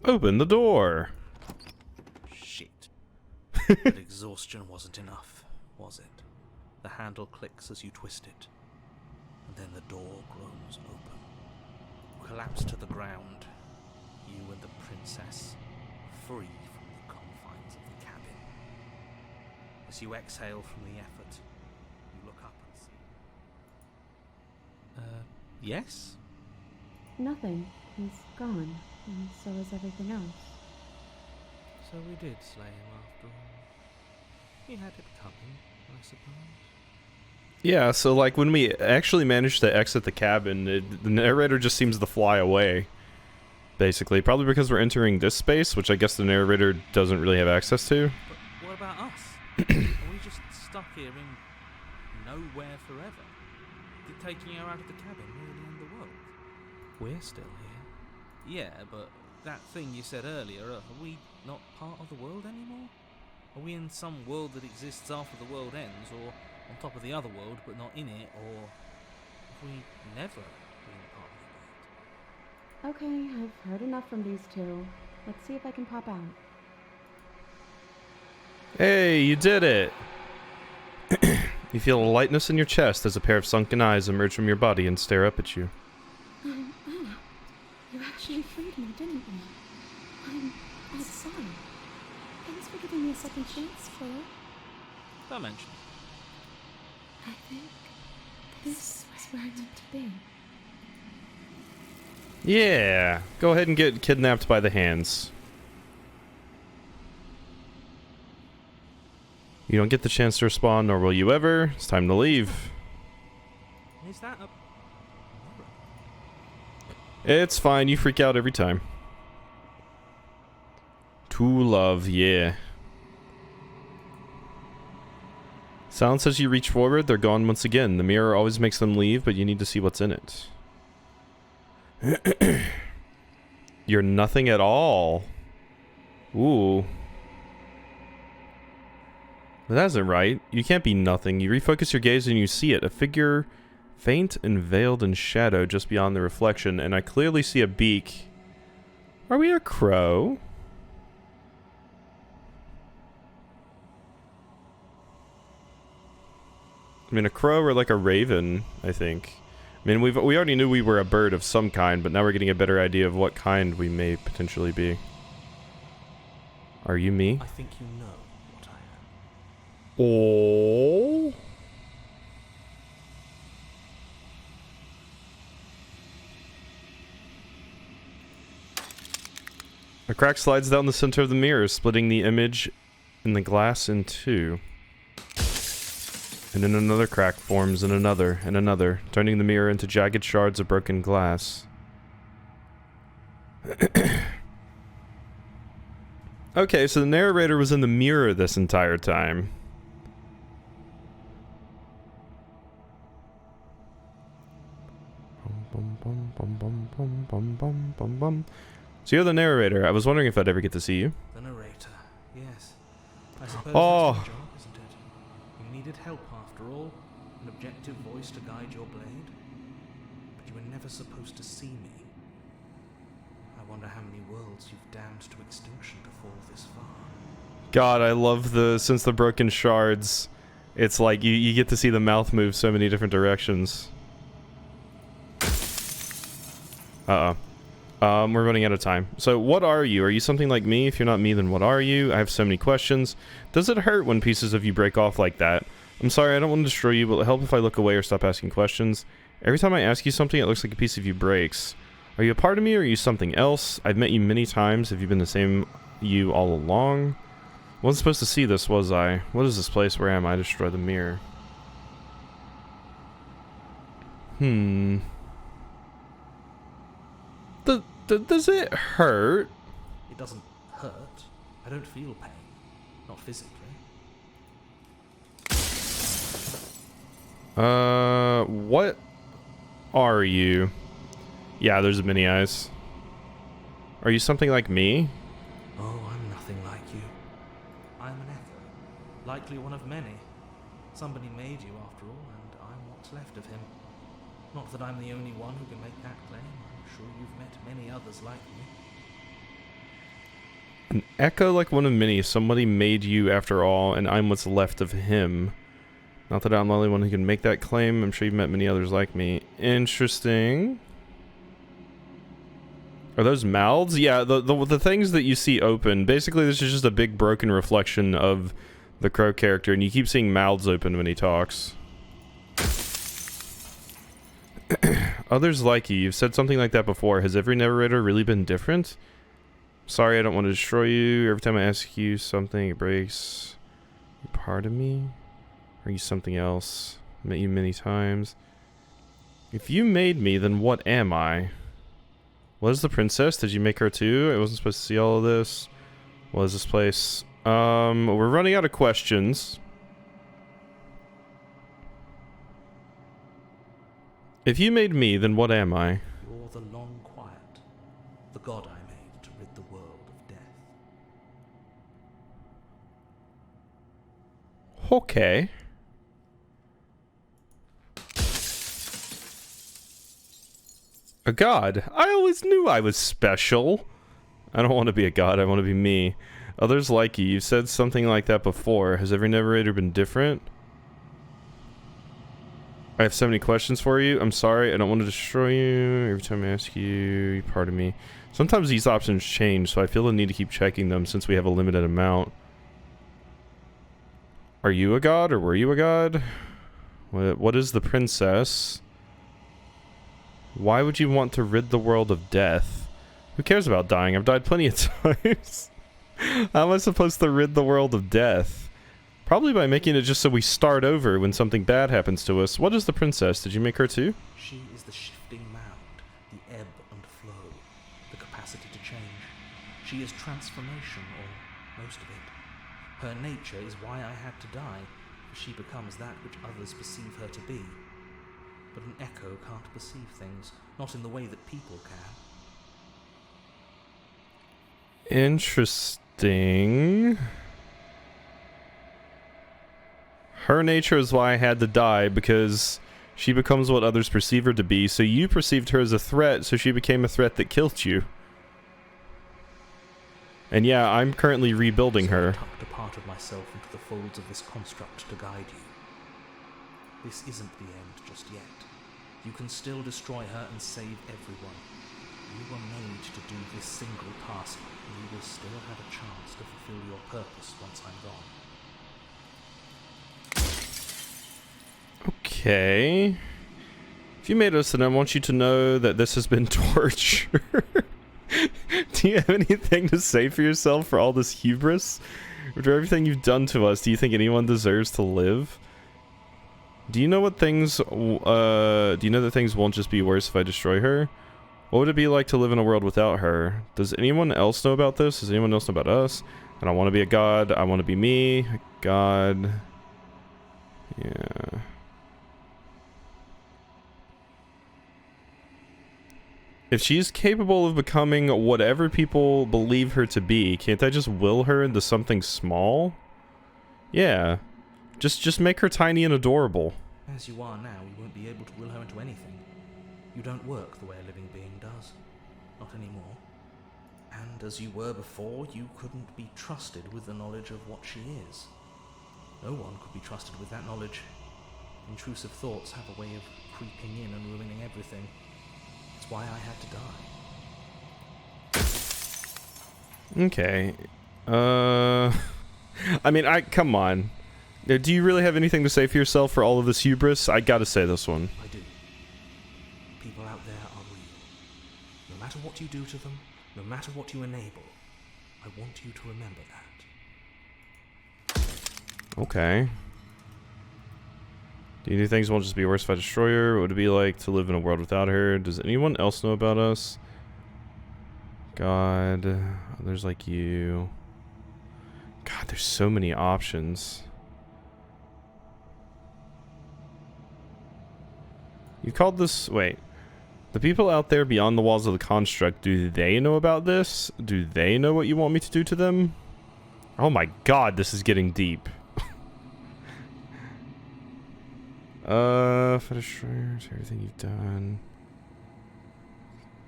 A: Open the door.
B: Shit. But exhaustion wasn't enough, was it? The handle clicks as you twist it, and then the door groans open. You collapse to the ground, you and the princess, free from the confines of the cabin. As you exhale from the effort, you look up and see... yes?
D: Nothing. He's gone, and so is everything else.
B: So we did slay him after all. He had it coming, I suppose.
A: Yeah, so like when we actually managed to exit the cabin, the narrator just seems to fly away. Basically, probably because we're entering this space, which I guess the narrator doesn't really have access to.
B: But what about us? Are we just stuck here in nowhere forever? Did taking her out of the cabin really end the world? We're still here. Yeah, but that thing you said earlier, are we not part of the world anymore? Are we in some world that exists after the world ends, or on top of the other world but not in it, or have we never been part of the world?
D: Okay, I've heard enough from these two. Let's see if I can pop out.
A: Hey, you did it! You feel a lightness in your chest as a pair of sunken eyes emerge from your body and stare up at you.
E: Anna, you actually freed me, didn't you? I'm sorry. Thanks for giving me a second chance, Claire.
B: Dimension.
E: I think this is where I'm meant to be.
A: Yeah, go ahead and get kidnapped by the hands. You don't get the chance to respond, nor will you ever. It's time to leave.
B: Is that a...
A: It's fine, you freak out every time. To love, yeah. Silence as you reach forward, they're gone once again. The mirror always makes them leave, but you need to see what's in it. You're nothing at all. Ooh. That isn't right. You can't be nothing. You refocus your gaze and you see it. A figure faint and veiled in shadow just beyond the reflection, and I clearly see a beak. Are we a crow? I mean, a crow or like a raven, I think. I mean, we already knew we were a bird of some kind, but now we're getting a better idea of what kind we may potentially be. Are you me?
B: I think you know what I am.
A: Oh. A crack slides down the center of the mirror, splitting the image in the glass in two. And then another crack forms, and another, turning the mirror into jagged shards of broken glass. Okay, so the narrator was in the mirror this entire time. So you're the narrator. I was wondering if I'd ever get to see you.
B: The narrator, yes. I suppose
A: Oh.
B: that's your job, isn't it? You needed help after all. An objective voice to guide your blade. But you were never supposed to see me. I wonder how many worlds you've damned to extinction to fall this far.
A: God, I love since the broken shards, it's like you get to see the mouth move so many different directions. We're running out of time. So what are you? Are you something like me? If you're not me, then what are you? I have so many questions. Does it hurt when pieces of you break off like that? I'm sorry, I don't want to destroy you, but it'll help if I look away or stop asking questions. Every time I ask you something, it looks like a piece of you breaks. Are you a part of me or are you something else? I've met you many times. Have you been the same you all along? I wasn't supposed to see this, was I? What is this place? Where am I? Destroy the mirror. Does it hurt?
B: It doesn't hurt. I don't feel pain. Not physically.
A: What are you? Yeah, there's many eyes. Are you something like me?
B: Oh, I'm nothing like you. I'm an echo. Likely one of many. Somebody made you after all, and I'm what's left of him. Not that I'm the only one who can make that claim. I'm sure you've met many others like me.
A: An echo like one of many. Somebody made you after all, and I'm what's left of him. Not that I'm the only one who can make that claim. I'm sure you've met many others like me. Interesting. Are those mouths? Yeah, the things that you see open. Basically, this is just a big broken reflection of the crow character, and you keep seeing mouths open when he talks. Others like you. You've said something like that before. Has every narrator really been different? Sorry, I don't want to destroy you. Every time I ask you something, it breaks. You part of me? Are you something else? Met you many times. If you made me, then what am I? What is the princess? Did you make her too? I wasn't supposed to see all of this. What is this place? We're running out of questions. If you made me, then what am I?
B: You're the long quiet, the god I made to rid the world of death.
A: Okay. A god. I always knew I was special. I don't want to be a god, I want to be me. Others like you. You've said something like that before. Has every narrator been different? I have so many questions for you. I'm sorry, I don't want to destroy you. Every time I ask you, you're part of me. Sometimes these options change, so I feel the need to keep checking them since we have a limited amount. Are you a god, or were you a god? What is the princess? Why would you want to rid the world of death? Who cares about dying? I've died plenty of times. How am I supposed to rid the world of death? Probably by making it just so we start over when something bad happens to us. What is the princess? Did you make her too?
B: She is the shifting mound, the ebb and flow, the capacity to change. She is transformation, or most of it. Her nature is why I had to die, for she becomes that which others perceive her to be. But an echo can't perceive things, not in the way that people can.
A: Interesting. Her nature is why I had to die, because she becomes what others perceive her to be, so you perceived her as a threat, so she became a threat that killed you. And yeah, I'm currently rebuilding
B: So I
A: her.
B: tucked a part of myself into the folds of this construct to guide you. This isn't the end just yet. You can still destroy her and save everyone. You were made to do this single task, and you will still have a chance to fulfill your purpose once I'm gone.
A: Okay. If you made us, then I want you to know that this has been torture. Do you have anything to say for yourself for all this hubris? For everything you've done to us, do you think anyone deserves to live? Do you know what things, do you know that things won't just be worse if I destroy her? What would it be like to live in a world without her? Does anyone else know about this? Does anyone else know about us? I don't want to be a god. I want to be me. A god. Yeah. If she's capable of becoming whatever people believe her to be, can't I just will her into something small? Yeah. Just make her tiny and adorable.
B: As you are now, you won't be able to will her into anything. You don't work the way a living being does. Not anymore. And as you were before, you couldn't be trusted with the knowledge of what she is. No one could be trusted with that knowledge. Intrusive thoughts have a way of creeping in and ruining everything. That's why I had to die.
A: Okay. I mean, come on. Do you really have anything to say for yourself for all of this hubris? I gotta say this one.
B: I do. People out there are real. No matter what you do to them, no matter what you enable, I want you to remember that.
A: Okay. Do you think things won't just be worse if I destroy her? What would it be like to live in a world without her? Does anyone else know about us? God, others like you. God, there's so many options. You called this... Wait. The people out there beyond the walls of the construct, do they know about this? Do they know what you want me to do to them? Oh my god, this is getting deep. For destroyers, everything you've done.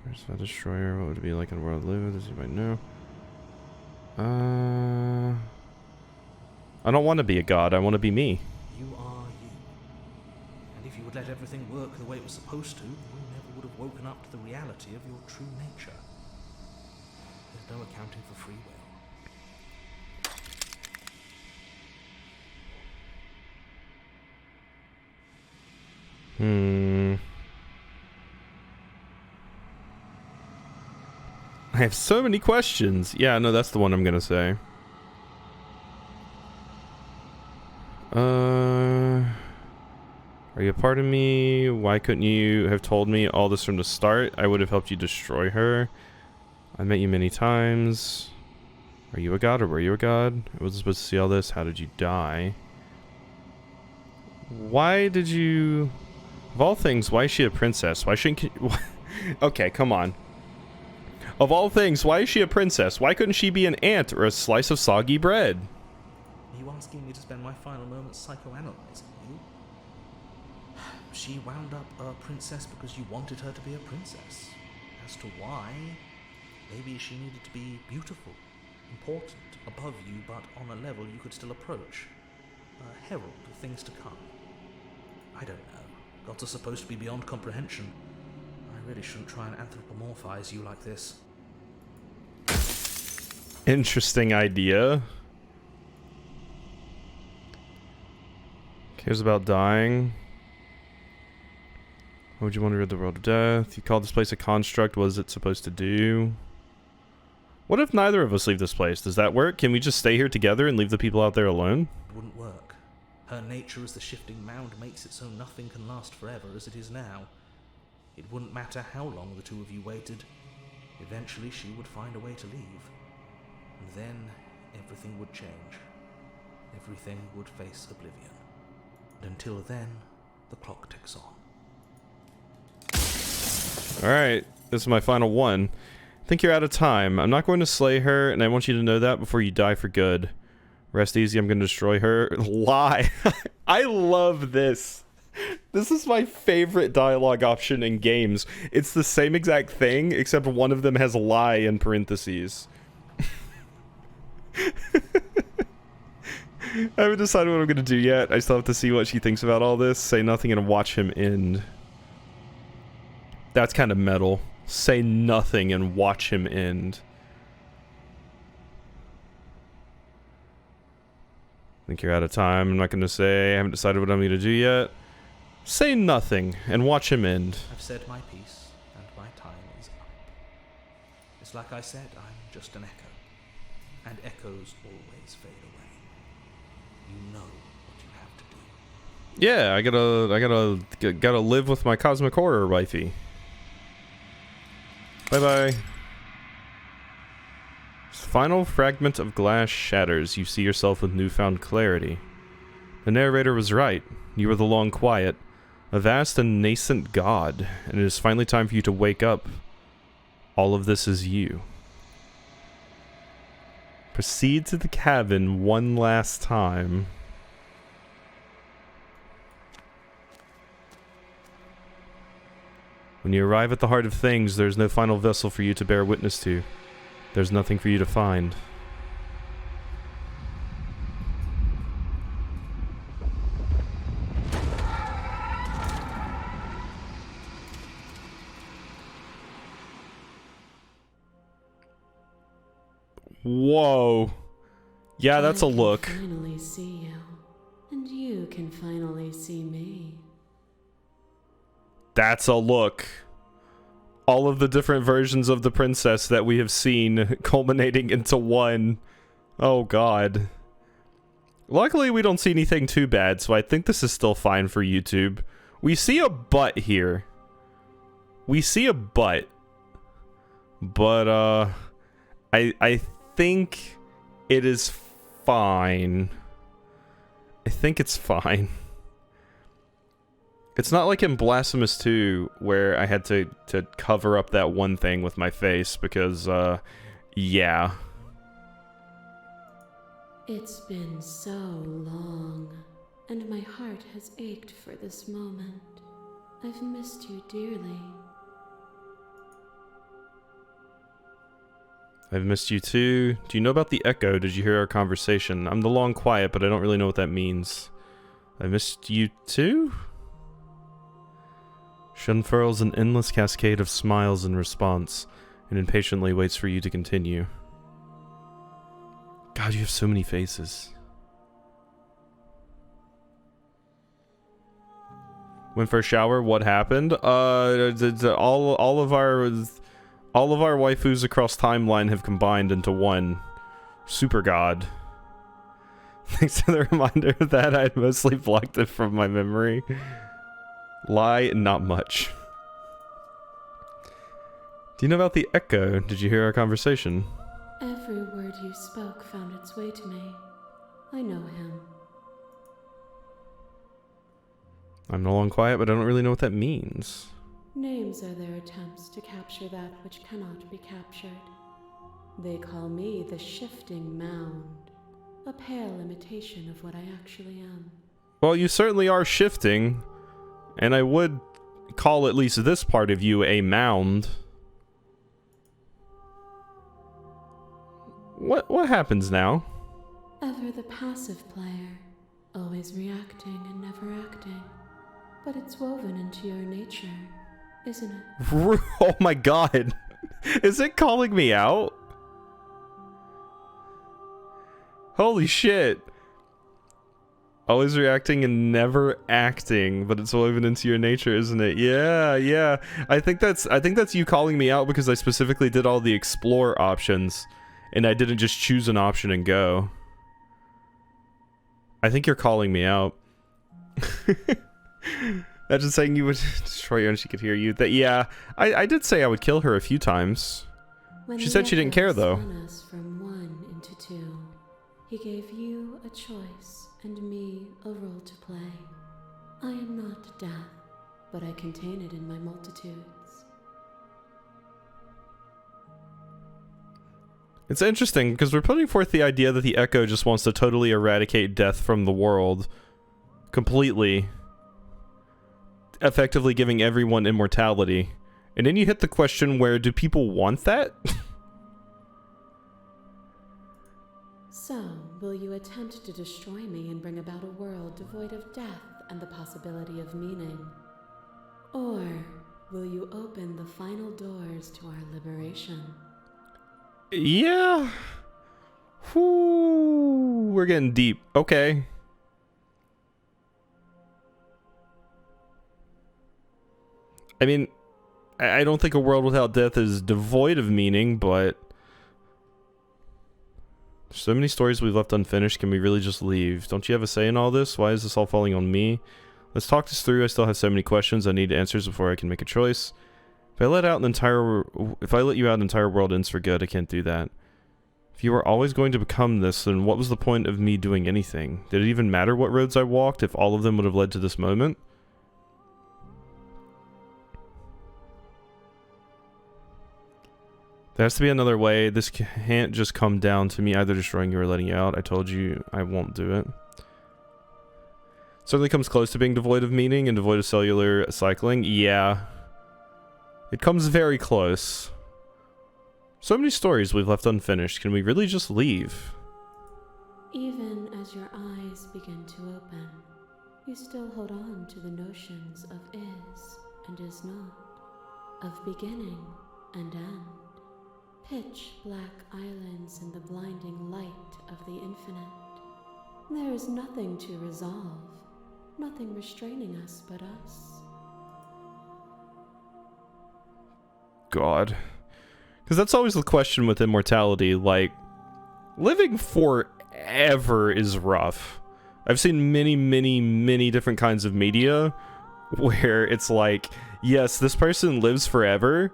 A: Where's the destroyer? What would it be like in a world to live with? Does anybody know? I don't want to be a god. I want to be me.
B: You are you. And if you would let everything work the way it was supposed to, you never would have woken up to the reality of your true nature. There's no accounting for free will.
A: I have so many questions. Yeah, no, that's the one I'm gonna say. Are you a part of me? Why couldn't you have told me all this from the start? I would have helped you destroy her. I met you many times. Are you a god or were you a god? I wasn't supposed to see all this. How did you die? Why did you... Of all things, why is she a princess? Why shouldn't... Okay, come on. Of all things, why is she a princess? Why couldn't she be an ant or a slice of soggy bread?
B: Are you asking me to spend my final moments psychoanalyzing you? She wound up a princess because you wanted her to be a princess. As to why, maybe she needed to be beautiful, important, above you, but on a level you could still approach. A herald of things to come. I don't know. Gods are supposed to be beyond comprehension. I really shouldn't try and anthropomorphize you like this.
A: Interesting idea. Cares about dying. Why would you want to rid the world of death? You called this place a construct. What is it supposed to do? What if neither of us leave this place? Does that work? Can we just stay here together and leave the people out there alone?
B: It wouldn't work. Her nature as the shifting mound makes it so nothing can last forever as it is now. It wouldn't matter how long the two of you waited. Eventually she would find a way to leave. And then everything would change. Everything would face oblivion. And until then, the clock ticks on.
A: Alright, this is my final one. I think you're out of time. I'm not going to slay her, and I want you to know that before you die for good. Rest easy, I'm going to destroy her. Lie! I love this. This is my favorite dialogue option in games. It's the same exact thing, except one of them has lie in parentheses. I haven't decided what I'm going to do yet. I still have to see what she thinks about all this. Say nothing and watch him end. That's kind of metal. Say nothing and watch him end. I think you're out of time. I'm not going to say. I haven't decided what I'm going to do yet. Say nothing and watch him end.
B: I've said my piece, and my time is up. It's like I said, I'm just an echo. And echoes always fade away. You know what you have to do.
A: Yeah, I gotta live with my cosmic horror wifey. Bye-bye. Final fragment of glass shatters. You see yourself with newfound clarity. The narrator was right. You were the long quiet. A vast and nascent god. And it is finally time for you to wake up. All of this is you. Proceed to the cabin one last time. When you arrive at the heart of things, there's no final vessel for you to bear witness to. There's nothing for you to find. Whoa. Yeah, that's a look.
C: I can finally see you, and you can finally see me.
A: That's a look. All of the different versions of the princess that we have seen culminating into one. Oh god. Luckily we don't see anything too bad, so I think this is still fine for YouTube. We see a butt here. We see a butt. But I think it is fine. I think it's fine. It's not like in Blasphemous 2 where I had to cover up that one thing with my face because, yeah.
C: It's been so long, and my heart has ached for this moment. I've missed you dearly.
A: I've missed you too. Do you know about the echo? Did you hear our conversation? I'm the long quiet, but I don't really know what that means. I missed you too? She unfurls an endless cascade of smiles in response, and impatiently waits for you to continue. God, you have so many faces. Went for a shower, what happened? All of our waifus across timeline have combined into one super god. Thanks to the reminder of that, I had mostly blocked it from my memory. Lie, not much. Do you know about the echo? Did you hear our conversation?
C: Every word you spoke found its way to me. I know him.
A: I'm no longer quiet, but I don't really know what that means.
C: Names are their attempts to capture that which cannot be captured. They call me the Shifting Mound, a pale imitation of what I actually am.
A: Well, you certainly are shifting, and I would call at least this part of you a mound. What happens now?
C: Ever the passive player, always reacting and never acting. But it's woven into your nature, isn't it?
A: Oh my god. Is it calling me out? Holy shit. Always reacting and never acting, but it's woven into your nature, isn't it? Yeah. I think that's you calling me out because I specifically did all the explore options and I didn't just choose an option and go. I think you're calling me out. Imagine saying you would destroy her and she could hear you. That yeah, I did say I would kill her a few times.
C: When
A: She said she didn't care, though.
C: spun us from one into two, he gave you a choice and me a role to play. I am not death, but I contain it in my multitudes.
A: It's interesting because we're putting forth the idea that the Echo just wants to totally eradicate death from the world completely, effectively giving everyone immortality. And then you hit the question, where do people want that?
C: So, will you attempt to destroy me and bring about a world devoid of death and the possibility of meaning? Or will you open the final doors to our liberation?
A: Yeah. Whew, we're getting deep. Okay. I mean, I don't think a world without death is devoid of meaning, but so many stories we've left unfinished. Can we really just leave? Don't you have a say in all this? Why is this all falling on me? Let's talk this through. I still have so many questions. I need answers before I can make a choice. If I let you out, an entire world ends for good. I can't do that. If you were always going to become this, then what was the point of me doing anything? Did it even matter what roads I walked if all of them would have led to this moment? There has to be another way. This can't just come down to me either destroying you or letting you out. I told you I won't do it. Certainly comes close to being devoid of meaning and devoid of cellular cycling. Yeah. It comes very close. So many stories we've left unfinished. Can we really just leave?
C: Even as your eyes begin to open, you still hold on to the notions of is and is not, of beginning and end. Pitch black islands in the blinding light of the infinite. There is nothing to resolve, nothing restraining us but us.
A: God. Because that's always the question with immortality. Like, living forever is rough. I've seen many different kinds of media where it's like, yes, this person lives forever.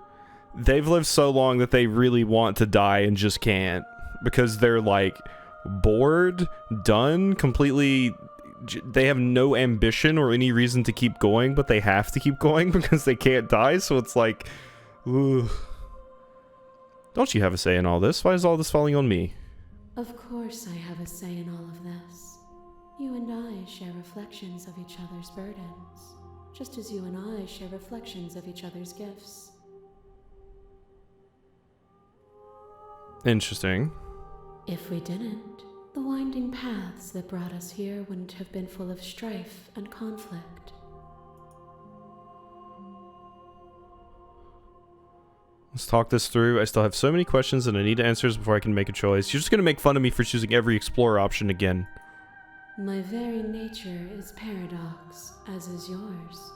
A: They've lived so long that they really want to die and just can't. Because they're like bored, done, completely... They have no ambition or any reason to keep going, but they have to keep going because they can't die, so it's like... Ugh. Don't you have a say in all this? Why is all this falling on me?
C: Of course I have a say in all of this. You and I share reflections of each other's burdens, just as you and I share reflections of each other's gifts.
A: Interesting.
C: If we didn't, the winding paths that brought us here wouldn't have been full of strife and conflict.
A: Let's talk this through. I still have so many questions and I need answers before I can make a choice. You're just gonna make fun of me for choosing every explorer option again.
C: My very nature is paradox, as is yours.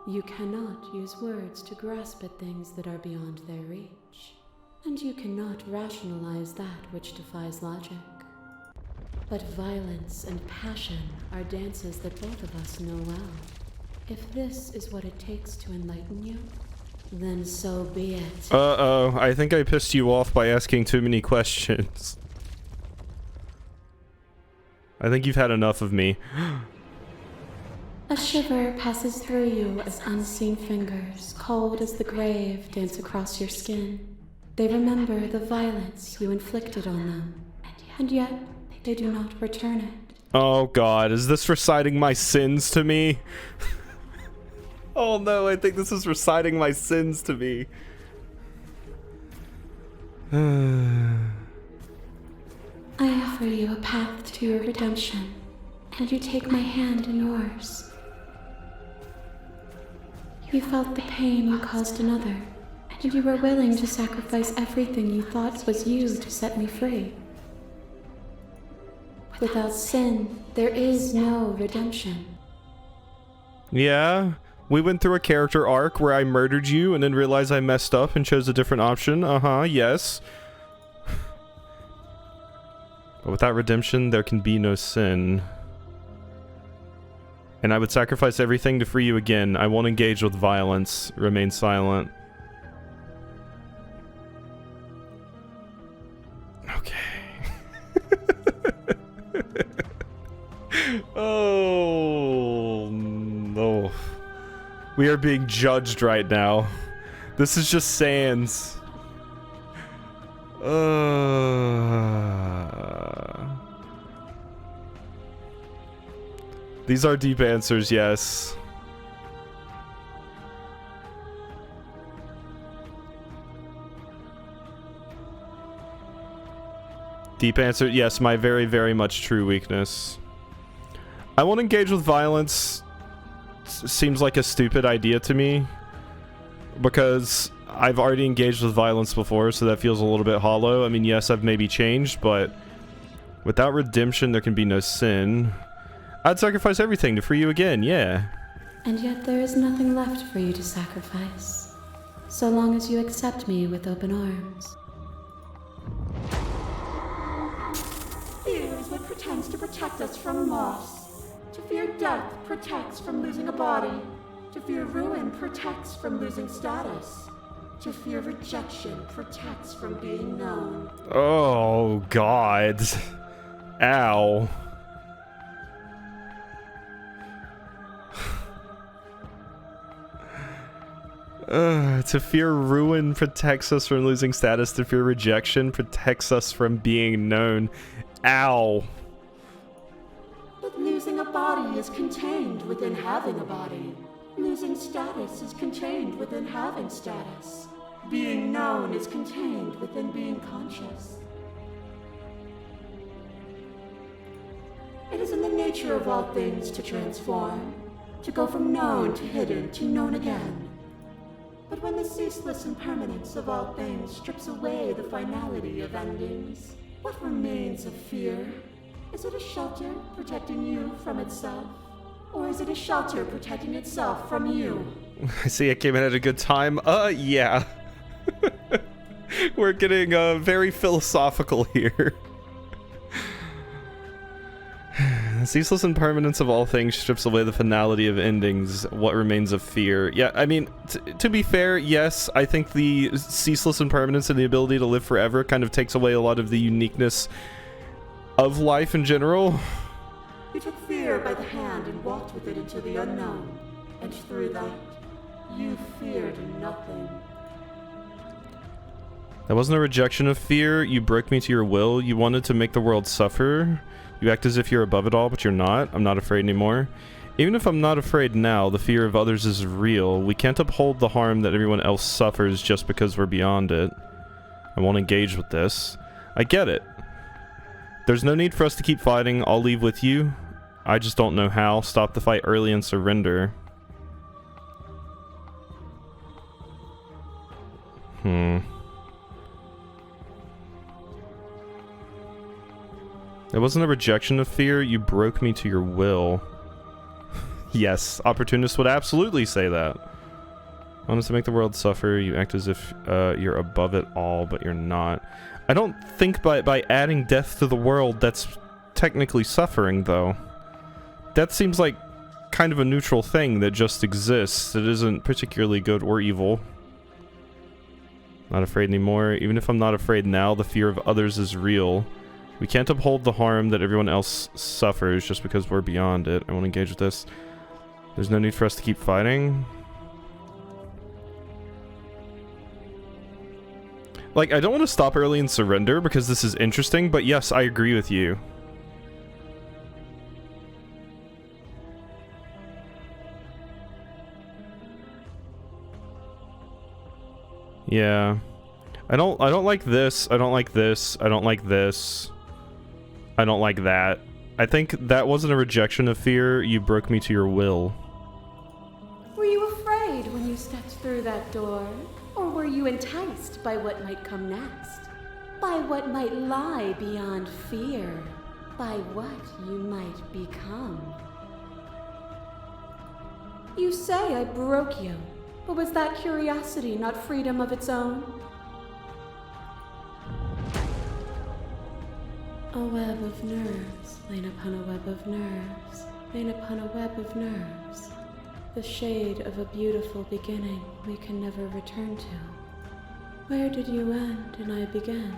C: You cannot use words to grasp at things that are beyond their reach. And you cannot rationalize that which defies logic. But violence and passion are dances that both of us know well. If this is what it takes to enlighten you, then so be it.
A: Uh-oh, I think I pissed you off by asking too many questions. I think you've had enough of me.
C: A shiver passes through you as unseen fingers, cold as the grave, dance across your skin. They remember the violence you inflicted on them, and yet they do not return it.
A: Oh god, is this reciting my sins to me? Oh no, I think this is reciting my sins to me.
C: I offer you a path to your redemption, and you take my hand in yours. You felt the pain you caused another, and you were willing to sacrifice everything you thought was you to set me free. Without sin, there is no redemption.
A: Yeah, we went through a character arc where I murdered you and then realized I messed up and chose a different option. Yes. But without redemption, there can be no sin. And I would sacrifice everything to free you again. I won't engage with violence. Remain silent. Okay. Oh We are being judged right now. This is just Sans. These are deep answers, yes. Deep answer, yes, my very, very much true weakness. I won't engage with violence. Seems like a stupid idea to me, because I've already engaged with violence before, so that feels a little bit hollow. I mean, yes, I've maybe changed, but without redemption, there can be no sin. I'd sacrifice everything to free you again, yeah.
C: And yet there is nothing left for you to sacrifice, so long as you accept me with open arms.
E: Fear is what pretends to protect us from loss. To fear death protects from losing a body. To fear ruin protects from losing status. To fear rejection protects from being known.
A: Oh, God. Ow. To fear ruin protects us from losing status. To fear rejection protects us from being known. Ow.
E: But losing a body is contained within having a body. Losing status is contained within having status. Being known is contained within being conscious. It is in the nature of all things to transform, to go from known to hidden to known again. But when the ceaseless impermanence of all things strips away the finality of endings, what remains of fear? Is it a shelter protecting you from itself? Or is it a shelter protecting itself from you?
A: I see I came in at a good time. Yeah. We're getting very philosophical here. The ceaseless impermanence of all things strips away the finality of endings. What remains of fear? Yeah, I mean, to be fair, yes, I think the ceaseless impermanence and the ability to live forever kind of takes away a lot of the uniqueness of life in general.
E: You took fear by the hand and walked with it into the unknown. And through that, you feared nothing.
A: That wasn't a rejection of fear. You broke me to your will. You wanted to make the world suffer. You act as if you're above it all, but you're not. I'm not afraid anymore. Even if I'm not afraid now, the fear of others is real. We can't uphold the harm that everyone else suffers just because we're beyond it. I won't engage with this. I get it. There's no need for us to keep fighting. I'll leave with you. I just don't know how. Stop the fight early and surrender. It wasn't a rejection of fear. You broke me to your will. Yes, opportunists would absolutely say that. Wanted to make the world suffer. You act as if you're above it all, but you're not. I don't think by adding death to the world, that's technically suffering, though. Death seems like kind of a neutral thing that just exists. It isn't particularly good or evil. Not afraid anymore. Even if I'm not afraid now, the fear of others is real. We can't uphold the harm that everyone else suffers just because we're beyond it. I won't engage with this. There's no need for us to keep fighting. Like, I don't want to stop early and surrender because this is interesting, but yes, I agree with you. Yeah. I don't like this. I don't like this. I don't like this. I don't like that. I think that wasn't a rejection of fear. You broke me to your will.
C: Were you afraid when you stepped through that door? Or were you enticed by what might come next? By what might lie beyond fear? By what you might become? You say I broke you, but was that curiosity not freedom of its own? A web of nerves, lain upon a web of nerves, lain upon a web of nerves. The shade of a beautiful beginning we can never return to. Where did you end and I begin?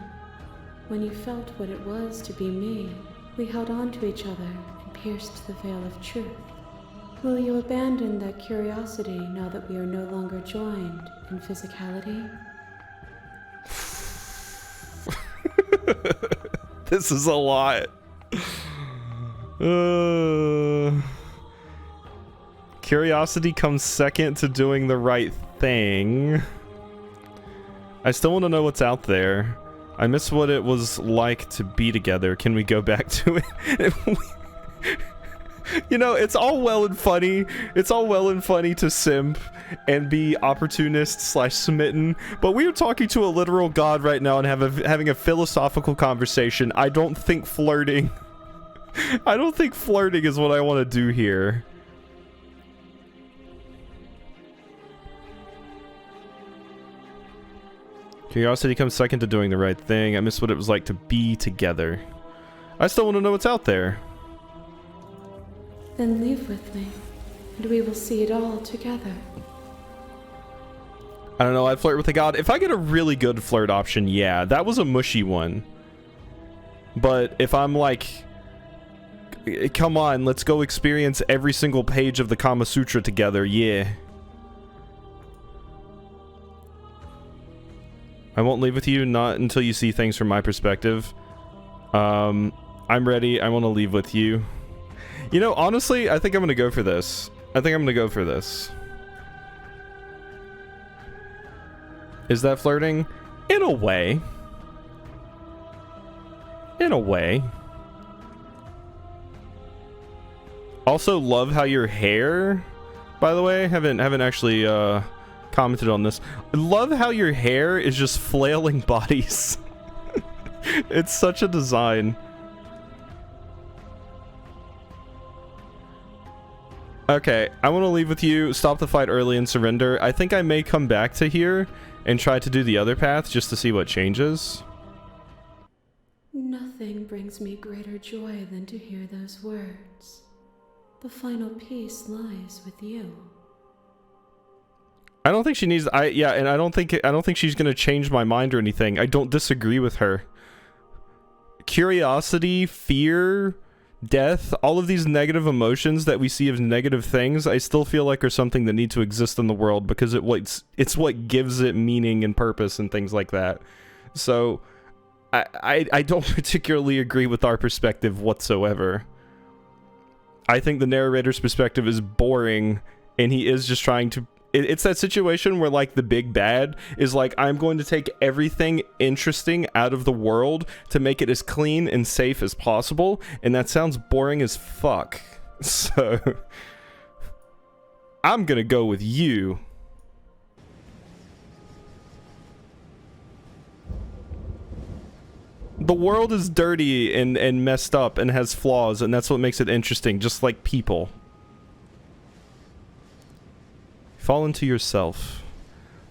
C: When you felt what it was to be me, we held on to each other and pierced the veil of truth. Will you abandon that curiosity now that we are no longer joined in physicality?
A: This is a lot. Curiosity comes second to doing the right thing. I still want to know what's out there. I miss what it was like to be together. Can we go back to it? You know, it's all well and funny. It's all well and funny to simp and be opportunist / smitten, but we are talking to a literal god right now and having a philosophical conversation. I don't think flirting. I don't think flirting is what I want to do here. Curiosity comes second to doing the right thing. I miss what it was like to be together. I still want to know what's out there.
C: Then leave with me, and we will see it all together.
A: I don't know, I'd flirt with a god. If I get a really good flirt option, yeah, that was a mushy one. But if I'm like, come on, let's go experience every single page of the Kama Sutra together, yeah. I won't leave with you, not until you see things from my perspective. I'm ready, I want to leave with you. You know, honestly, I think I'm gonna go for this. Is that flirting? In a way. In a way. Also, love how your hair, by the way, haven't actually commented on this. Love how your hair is just flailing bodies. It's such a design. Okay, I want to leave with you, stop the fight early and surrender. I think I may come back to here and try to do the other path just to see what changes.
C: Nothing brings me greater joy than to hear those words. The final piece lies with you.
A: I don't think she needs, yeah, and I don't think she's going to change my mind or anything. I don't disagree with her. Curiosity, fear, death, all of these negative emotions that we see as negative things, I still feel like are something that need to exist in the world because it's what gives it meaning and purpose and things like that. So I don't particularly agree with our perspective whatsoever. I think the narrator's perspective is boring and he is just trying to, it's that situation where like the big bad is like, I'm going to take everything interesting out of the world to make it as clean and safe as possible, and that sounds boring as fuck. So I'm gonna go with you. The world is dirty and messed up and has flaws, and that's what makes it interesting, just like people. Fall into yourself.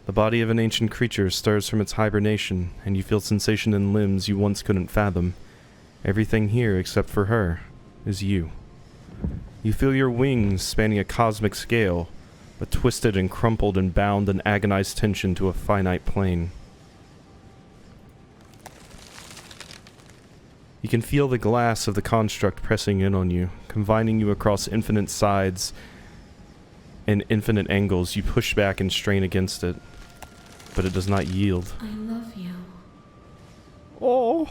A: The body of an ancient creature stirs from its hibernation, and you feel sensation in limbs you once couldn't fathom. Everything here, except for her, is you. You feel your wings spanning a cosmic scale, but twisted and crumpled and bound in agonized tension to a finite plane. You can feel the glass of the construct pressing in on you, confining you across infinite sides and infinite angles. You push back and strain against it, but it does not yield.
C: I love you.
A: Oh.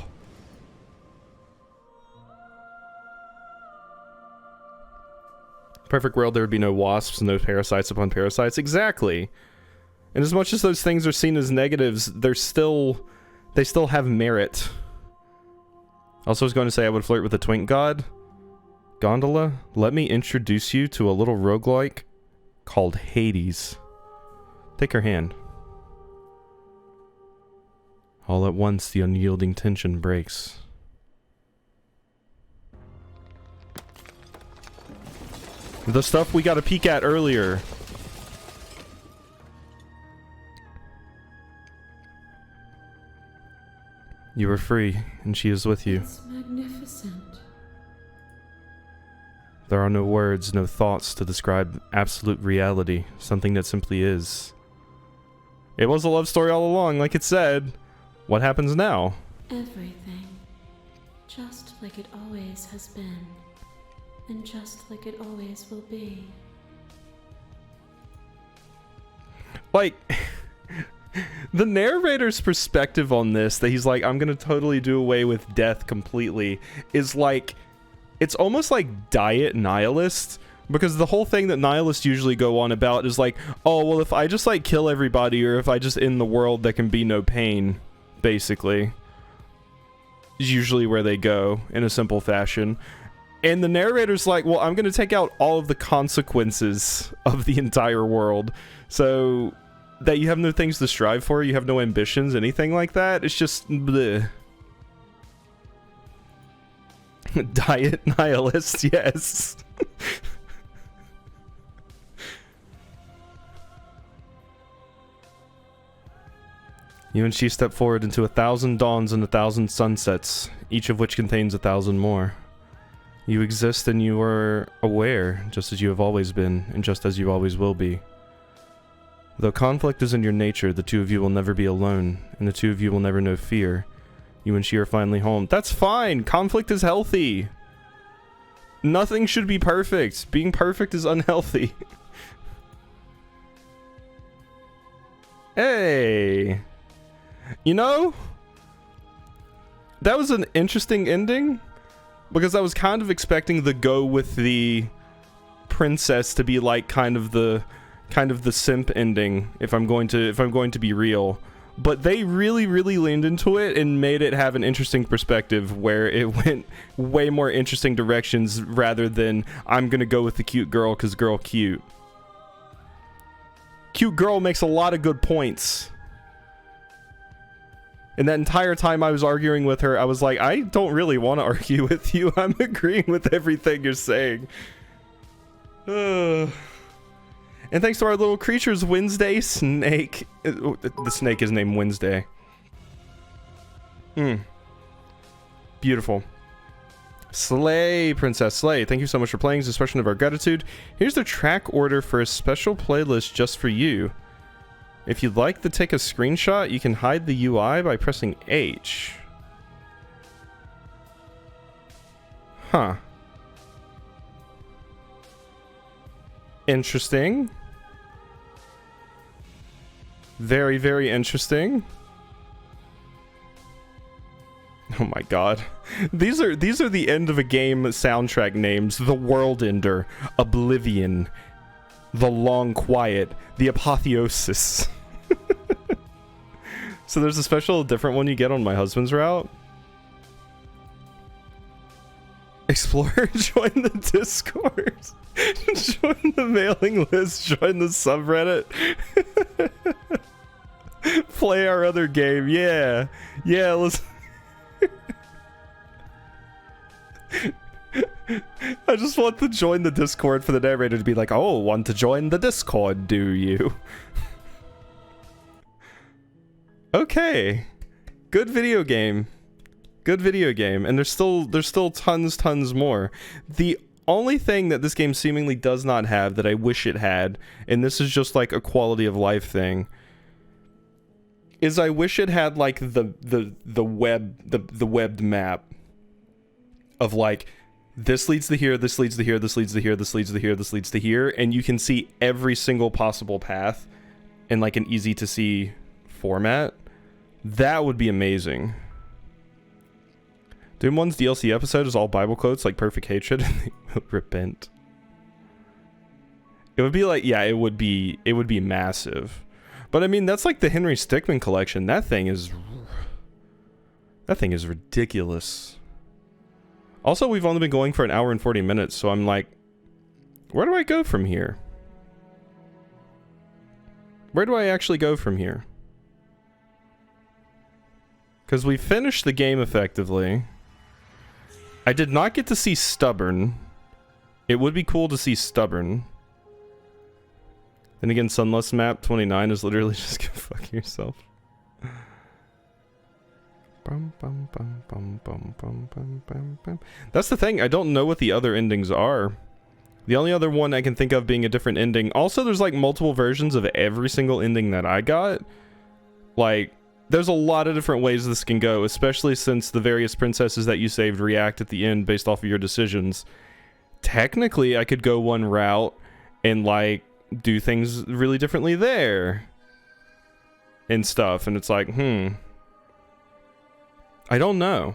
A: Perfect world, there would be no wasps, no parasites upon parasites. Exactly. And as much as those things are seen as negatives, they still have merit. Also, I was going to say I would flirt with the twink god. Gondola, let me introduce you to a little roguelike called Hades. Take her hand. All at once, the unyielding tension breaks. The stuff we got a peek at earlier. You were free, and she is with you.
C: It's magnificent.
A: There are no words, no thoughts to describe absolute reality, something that simply is. It was a love story all along, like it said. What happens now?
C: Everything. Just like it always has been. And just like it always will be.
A: like the narrator's perspective on this, that he's like, I'm gonna totally do away with death completely, is like, it's almost like diet nihilist, because the whole thing that nihilists usually go on about is like, oh well, if I just like kill everybody, or if I just end the world, there can be no pain, basically. Is usually where they go in a simple fashion. And the narrator's like, well, I'm gonna take out all of the consequences of the entire world, so that you have no things to strive for, you have no ambitions, anything like that. It's just bleh. Diet nihilist, yes. You and she step forward into 1,000 dawns and 1,000 sunsets, each of which contains 1,000 more. You exist and you are aware, just as you have always been, and just as you always will be. Though conflict is in your nature, the two of you will never be alone, and the two of you will never know fear. You and she are finally home. That's fine! Conflict is healthy! Nothing should be perfect. Being perfect is unhealthy. Hey! You know, that was an interesting ending, because I was kind of expecting the go with the princess to be like kind of the simp ending, if I'm going to be real. But they really leaned into it and made it have an interesting perspective, where it went way more interesting directions rather than I'm gonna go with the cute girl because girl cute. Cute girl makes a lot of good points. And that entire time I was arguing with her, I was like, I don't really want to argue with you. I'm agreeing with everything you're saying. And thanks to our little creatures, Wednesday Snake. The snake is named Wednesday. Beautiful. Slay, Princess Slay. Thank you so much for playing. As an expression of our gratitude, here's the track order for a special playlist just for you. If you'd like to take a screenshot, you can hide the UI by pressing H. Huh. Interesting. Very interesting. Oh my god. These are the end of a game soundtrack names. The World Ender, Oblivion, The Long Quiet, The Apotheosis. So there's a special different one you get on My Husband's Route. Explorer, join the Discord. Join the mailing list, join the subreddit. Play our other game, yeah. Yeah, let's... I just want to join the Discord for the narrator to be like, oh, want to join the Discord, do you? Okay. Good video game. Good video game. And there's still tons more. The only thing that this game seemingly does not have that I wish it had, and this is just like a quality of life thing, is I wish it had like the webbed map of like, this leads to here, this leads to here, this leads to here, this leads to here, this leads to here, and you can see every single possible path in like an easy to see format. That would be amazing. Doom 1's DLC episode is all Bible quotes like perfect hatred and repent. It would be like, yeah, it would be massive. But I mean, that's like the Henry Stickmin collection. That thing is ridiculous. Also, we've only been going for an hour and 40 minutes, so I'm like, where do I go from here? Where do I actually go from here? Because we finished the game effectively. I did not get to see Stubborn. It would be cool to see Stubborn. Then again, Sunless Map 29 is literally just go fuck yourself. That's the thing, I don't know what the other endings are. The only other one I can think of being a different ending. Also, there's like multiple versions of every single ending that I got. Like, there's a lot of different ways this can go, especially since the various princesses that you saved react at the end based off of your decisions. Technically, I could go one route and like do things really differently there. and stuff, and it's like, I don't know.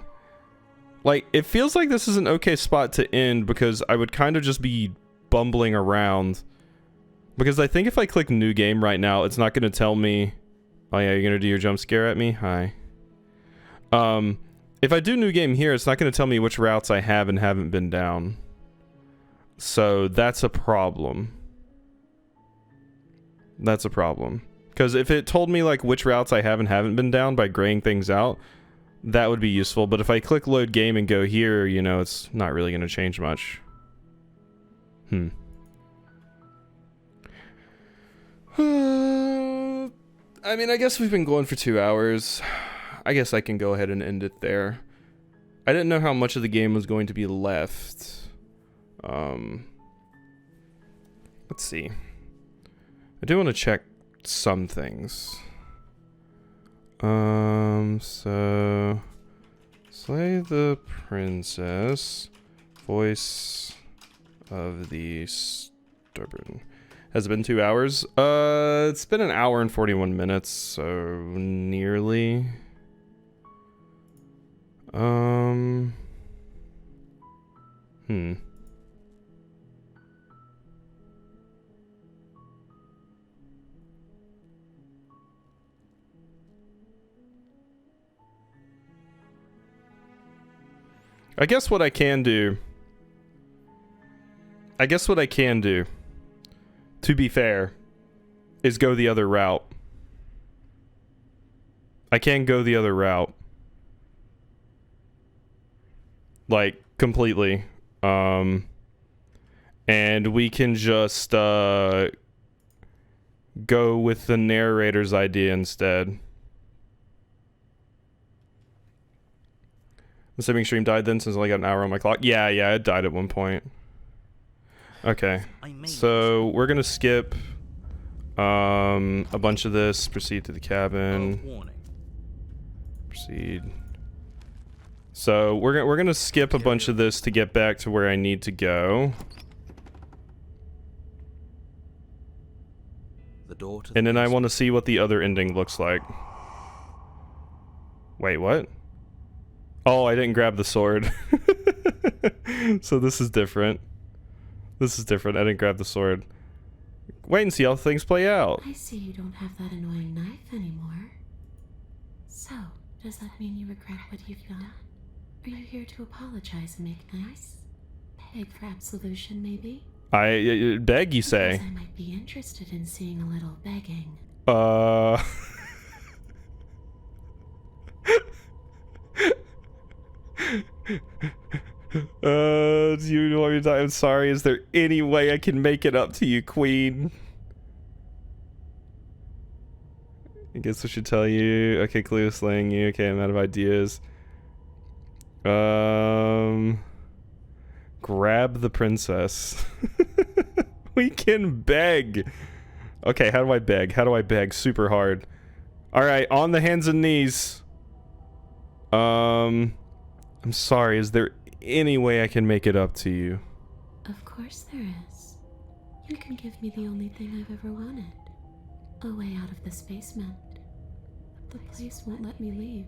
A: Like, it feels like this is an okay spot to end because I would kind of just be bumbling around. Because I think if I click new game right now, it's not going to tell me... Oh yeah, you're going to do your jump scare at me? Hi. If I do new game here, it's not going to tell me which routes I have and haven't been down. So that's a problem. That's a problem. Because if it told me like which routes I have and haven't been down by graying things out, that would be useful. But if I click load game and go here, you know, it's not really going to change much. I mean, I guess we've been going for 2 hours. I guess I can go ahead and end it there. I didn't know how much of the game was going to be left. Let's see. I do want to check some things. So... Slay the princess. Voice of the stubborn. Has it been 2 hours? It's been an hour and 41 minutes, so nearly. I guess what I can do, to be fair, is go the other route. I can go the other route. Like, completely. And we can just, go with the narrator's idea instead. The streaming stream died then since I only got an hour on my clock. Yeah, it died at one point. Okay, so we're gonna skip a bunch of this. Proceed to the cabin. Proceed. So we're gonna skip a bunch of this to get back to where I need to go. And then I want to see what the other ending looks like. Wait, what? Oh, I didn't grab the sword. So this is different. This is different. I didn't grab the sword. Wait and see how things play out.
E: I see you don't have that annoying knife anymore. So, does that mean you regret what you've done? Are you here to apologize and make nice? Beg for absolution, maybe?
A: Beg, you say?
E: Because I might be interested in seeing a little begging.
A: Do you want me to? I'm sorry. Is there any way I can make it up to you, Queen? I guess I should tell you. Okay, Cleo slaying you. Okay, I'm out of ideas. Grab the princess. We can beg. Okay, how do I beg? How do I beg? Super hard. Alright, on the hands and knees. I'm sorry, is there any way I can make it up to you?
E: Of course there is. You can give me the only thing I've ever wanted. A way out of this basement. The place won't let me leave.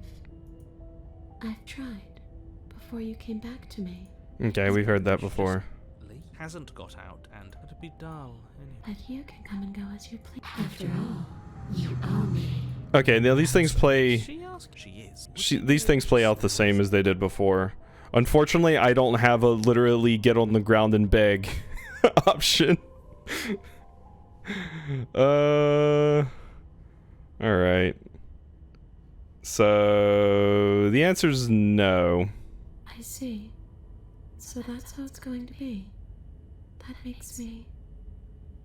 E: I've tried, before you came back to me.
A: Okay, we've heard that before.
B: Lee hasn't got out, and it'd be dull anyway.
E: But you can come and go as you please. After all, you owe me.
A: Okay, now these things play...
B: She asked. She is.
A: These things play out the same as they did before. Unfortunately, I don't have a literally get on the ground and beg option. Alright. So, the answer is no.
E: I see. So that's how it's going to be. That makes me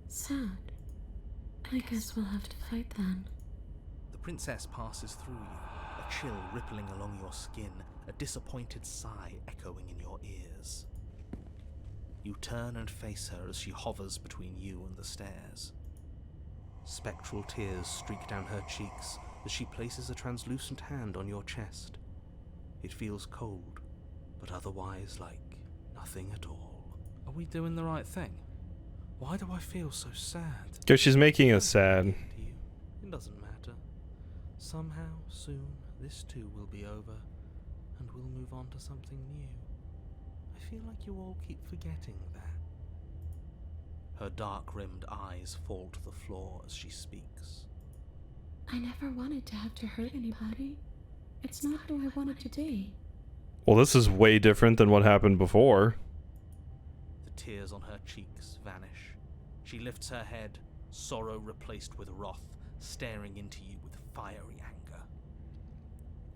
E: sad. I guess we'll have to fight then.
B: The princess passes through you, a chill rippling along your skin, a disappointed sigh echoing in your ears. You turn and face her as she hovers between you and the stairs. Spectral tears streak down her cheeks as she places a translucent hand on your chest. It feels cold, but otherwise like nothing at all. Are we doing the right thing? Why do I feel so sad?
A: Because she's making us sad.
B: It doesn't matter. Somehow, soon, this too will be over, and we'll move on to something new. I feel like you all keep forgetting that. Her dark-rimmed eyes fall to the floor as she speaks.
D: I never wanted to have to hurt anybody. It's not who I wanted to be.
A: Well, this is way different than what happened before.
B: The tears on her cheeks vanish. She lifts her head, sorrow replaced with wrath, staring into you with fiery anger.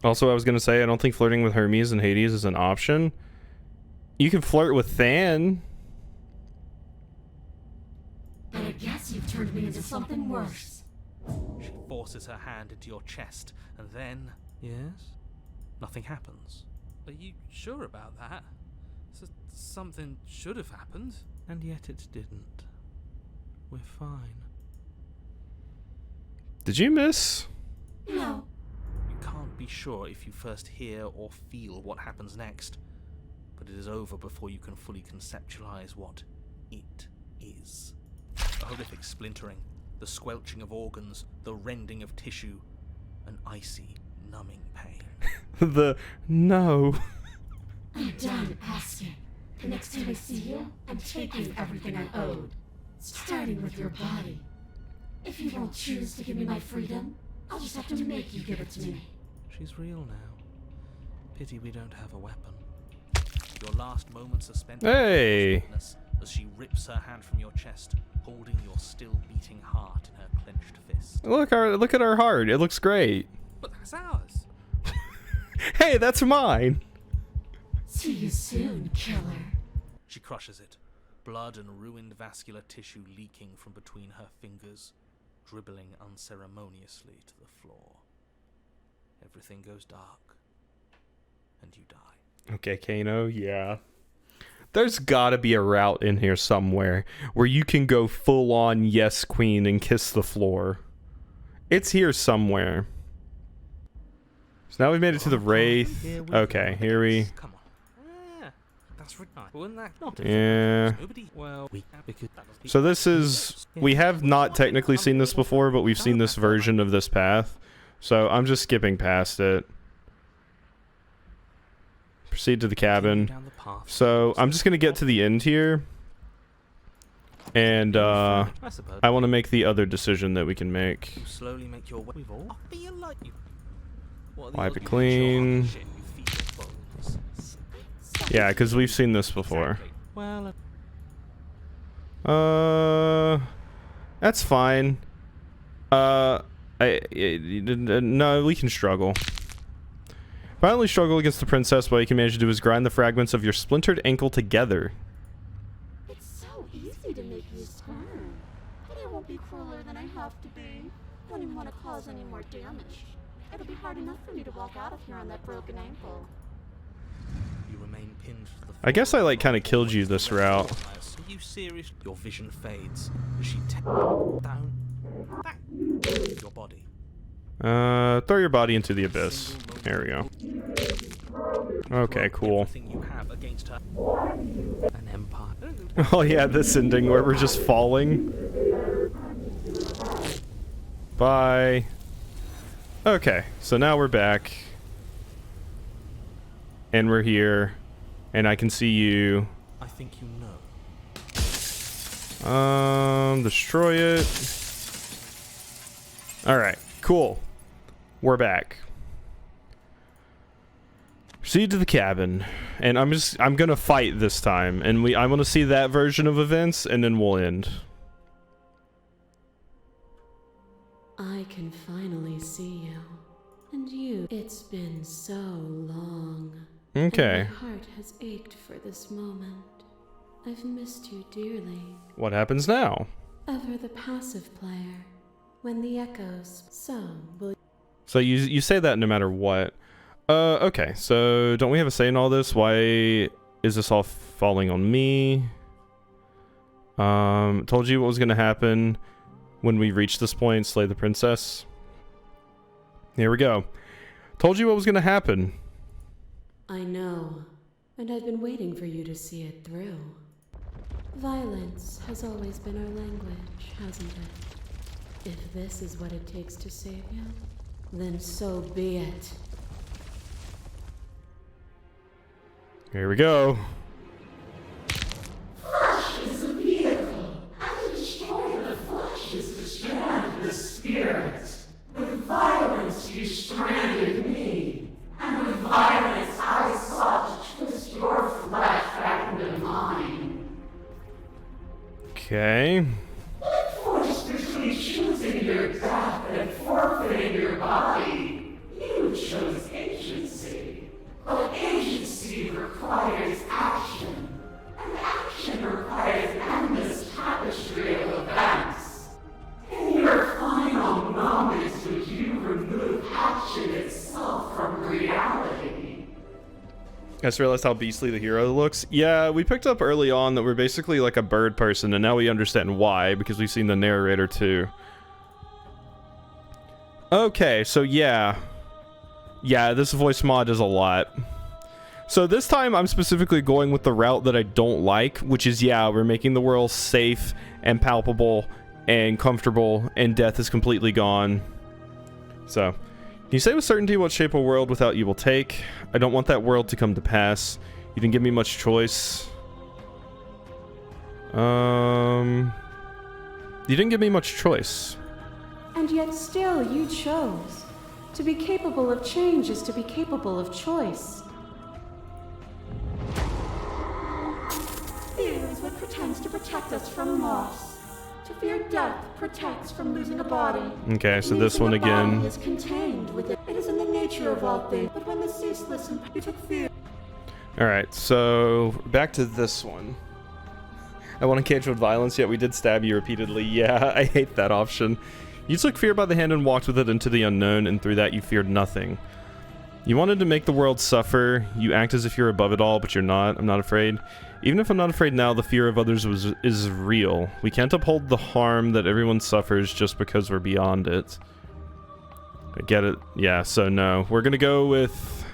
A: Also, I was gonna say, I don't think flirting with Hermes and Hades is an option. You can flirt with Than.
E: But I guess you've turned me into something worse.
B: She forces her hand into your chest, and then... Yes? Nothing happens.
F: Are you sure about that? Something should have happened.
B: And yet it didn't. We're fine.
A: Did you miss?
E: No.
B: You can't be sure if you first hear or feel what happens next, but it is over before you can fully conceptualize what it is. A horrific splintering, the squelching of organs, the rending of tissue, an icy, numbing pain.
A: No.
E: I'm done asking. The next time I see you, I'm taking everything I owed. Starting with your body. If you won't choose to give me my freedom, I'll just have to make you give it to me.
B: She's real now. Pity we don't have a weapon. Your last moments are spent
A: Hey.
B: in witness as she rips her hand from your chest, holding your still beating heart in her clenched fist.
A: Look at our heart. It looks great.
F: But that's ours.
A: Hey, that's mine.
E: See you soon, killer.
B: She crushes it, blood and ruined vascular tissue leaking from between her fingers, dribbling unceremoniously to the floor. Everything goes dark, and you die.
A: Okay, Kano, yeah. There's gotta be a route in here somewhere where you can go full on yes queen and kiss the floor. It's here somewhere. So now we've made it to the Wraith. Okay, here we...
B: Come on. Yeah, that's right. Wouldn't that not?
A: Yeah.
B: Nobody. Well, because
A: So this is... We have not technically seen this before, but we've seen this version of this path. So I'm just skipping past it. Proceed to the cabin. So I'm just going to get to the end here. And I want to make the other decision that we can make.
B: You slowly make your way. We've all feel like you. What are the
A: Wipe
B: odds
A: it
B: you
A: clean.
B: shit, you feed your bones?
A: Yeah, because we've seen this before.
B: Exactly. Well,
A: That's fine. No, we can struggle. Finally struggle against the princess. What you can manage to do is grind the fragments of your splintered ankle together.
E: It's so easy to make you squirm. But I won't be crueler than I have to be. Don't even want to cause any more damage. It'll be hard enough for me to walk out of here on that broken ankle.
B: you remain pinned to the floor.
A: I guess I like kind of killed you this route.
B: Are you serious? Your vision fades as she takes down your body.
A: Throw your body into the abyss. There we go. Okay, cool.
B: Everything you have against her. An empire.
A: Oh yeah, this ending where we're just falling. Bye. Okay, so now we're back. And we're here. And I can see you.
B: I think you know.
A: Destroy it. Alright, cool. We're back. Proceed to the cabin. And I'm gonna fight this time. And I wanna see that version of events, and then we'll end.
C: I can finally see you. And you. It's been so long.
A: Okay.
C: And my heart has ached for this moment. I've missed you dearly.
A: What happens now?
C: Ever the passive player. When the echoes, so will
A: So you say that no matter what. Okay, so don't we have a say in all this? Why is this all falling on me? Told you what was gonna happen when we reach this point, slay the princess. Here we go. Told you what was gonna happen.
C: I know, and I've been waiting for you to see it through. Violence has always been our language, hasn't it? If this is what it takes to save you, Then so be it.
A: Here we go.
E: Flesh is the vehicle, and the destroyer of flesh is to strand the spirit. With violence you stranded me, and with violence I sought to twist your flesh back into mine.
A: Okay.
E: Forced between choosing your death and forfeiting your body, you chose agency. But agency requires action, and action requires an endless tapestry of events. In your final moments, would you remove action itself from reality?
A: I just realized how beastly the hero looks. Yeah, we picked up early on that we're basically like a bird person, and now we understand why, because we've seen the narrator too. Okay, so yeah. Yeah, this voice mod is a lot. So this time I'm specifically going with the route that I don't like, which is, yeah, we're making the world safe and palpable and comfortable, and death is completely gone. So, can you say with certainty what shape a world without you will take? I don't want that world to come to pass. You didn't give me much choice. You didn't give me much choice.
C: And yet still you chose. To be capable of change is to be capable of choice.
E: Fear is what pretends to protect us from loss. To fear death protects from losing a body.
A: Okay, so this
E: Losing
A: one
E: a body
A: again.
E: is contained within. It is in the nature of all things. But when the ceaseless and you took fear.
A: Alright, so back to this one. I want to engage with violence, yet we did stab you repeatedly. Yeah, I hate that option. You took fear by the hand and walked with it into the unknown, and through that you feared nothing. You wanted to make the world suffer. You act as if you're above it all, but you're not. I'm not afraid. Even if I'm not afraid now, the fear of others is real. We can't uphold the harm that everyone suffers just because we're beyond it. I get it. Yeah, so no. We're gonna go with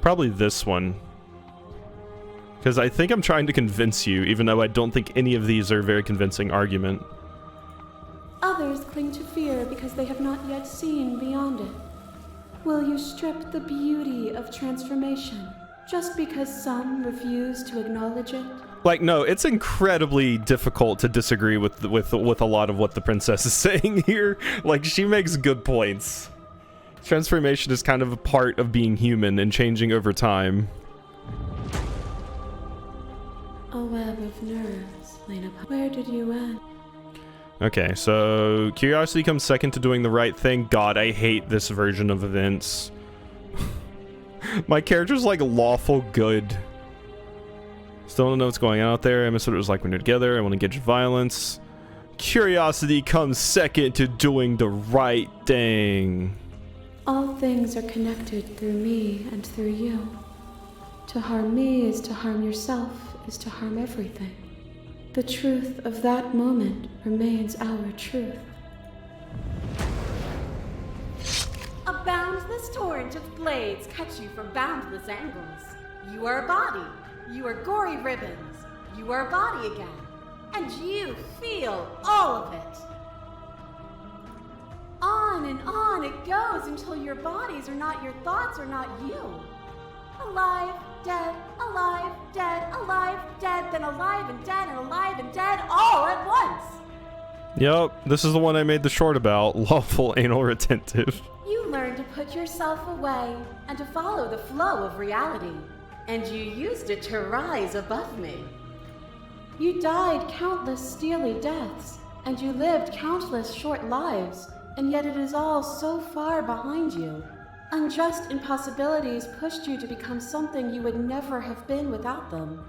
A: probably this one. Because I think I'm trying to convince you, even though I don't think any of these are a very convincing argument.
C: Others cling to fear because they have not yet seen beyond it. Will you strip the beauty of transformation just because some refuse to acknowledge it?
A: Like, no, it's incredibly difficult to disagree with a lot of what the princess is saying here. Like, she makes good points. Transformation is kind of a part of being human and changing over time.
C: A web of nerves, Lena. Where did you end?
A: Okay, so curiosity comes second to doing the right thing. God, I hate this version of events. My character's like lawful good. Still don't know what's going on out there. I miss what it was like when you're together. I want to engage in violence. Curiosity comes second to doing the right thing.
C: All things are connected through me and through you. To harm me is to harm yourself, is to harm everything. The truth of that moment remains our truth.
G: A boundless torrent of blades cut you from boundless angles. You are a body. You are gory ribbons. You are a body again. And you feel all of it. On and on it goes until your bodies are not your thoughts, are not you. Alive, dead, alive, dead, alive, dead, then alive and dead and alive and dead all at once.
A: Yep, this is the one I made the short about. Lawful anal retentive.
G: You learn to put yourself away and to follow the flow of reality. And you used it to rise above me.
C: You died countless steely deaths, and you lived countless short lives, and yet it is all so far behind you. Unjust impossibilities pushed you to become something you would never have been without them.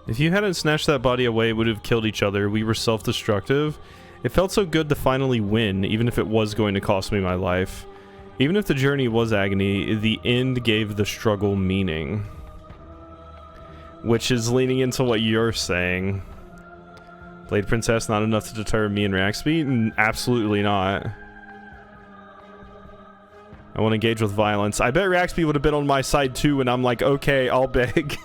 A: If you hadn't snatched that body away, it would have killed each other. We were self-destructive. It felt so good to finally win, even if it was going to cost me my life. Even if the journey was agony, the end gave the struggle meaning. Which is leaning into what you're saying. Blade Princess not enough to deter me and Raxby? Absolutely not. I want to engage with violence. I bet Raxby would have been on my side too, and I'm like, okay, I'll beg.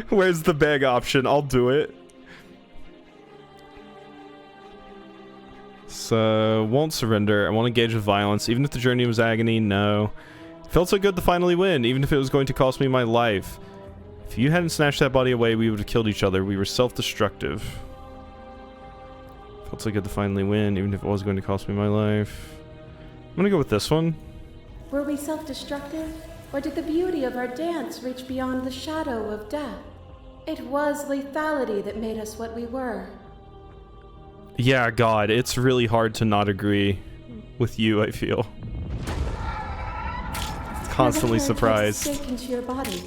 A: Where's the beg option? I'll do it. Won't surrender. I won't engage with violence. Even if the journey was agony, no. Felt so good to finally win, even if it was going to cost me my life. If you hadn't snatched that body away, we would have killed each other. We were self-destructive. Felt so good to finally win, even if it was going to cost me my life. I'm gonna go with this one.
C: Were we self-destructive? Or did the beauty of our dance reach beyond the shadow of death? It was lethality that made us what we were.
A: Yeah, God, it's really hard to not agree with you, I feel. Constantly surprised.
C: Stake into your body,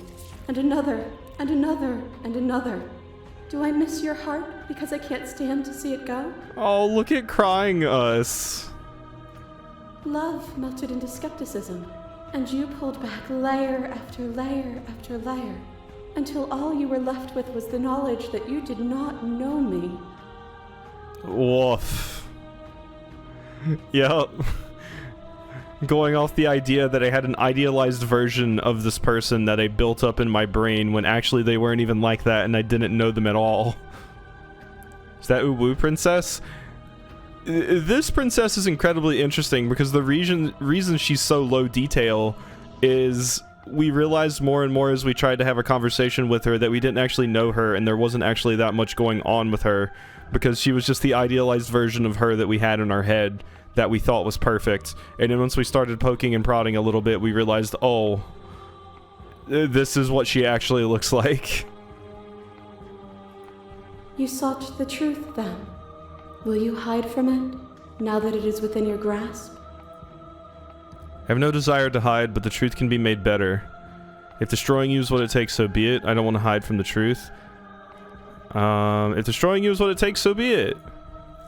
C: and another, and another, and another. Do I miss your heart because I can't stand to see it go?
A: Oh, look at crying us.
C: Love melted into skepticism, and you pulled back layer after layer after layer, until all you were left with was the knowledge that you did not know me.
A: Woof. Yep. Going off the idea that I had an idealized version of this person that I built up in my brain when actually they weren't even like that and I didn't know them at all. Is that Uwu Princess? This princess is incredibly interesting because the reason she's so low detail is we realized more and more as we tried to have a conversation with her that we didn't actually know her and there wasn't actually that much going on with her because she was just the idealized version of her that we had in our head that we thought was perfect. And then once we started poking and prodding a little bit, we realized, oh, this is what she actually looks like.
C: You sought the truth, then. Will you hide from it, now that it is within your grasp?
A: I have no desire to hide, but the truth can be made better. If destroying you is what it takes, so be it. I don't want to hide from the truth. If destroying you is what it takes, so be it.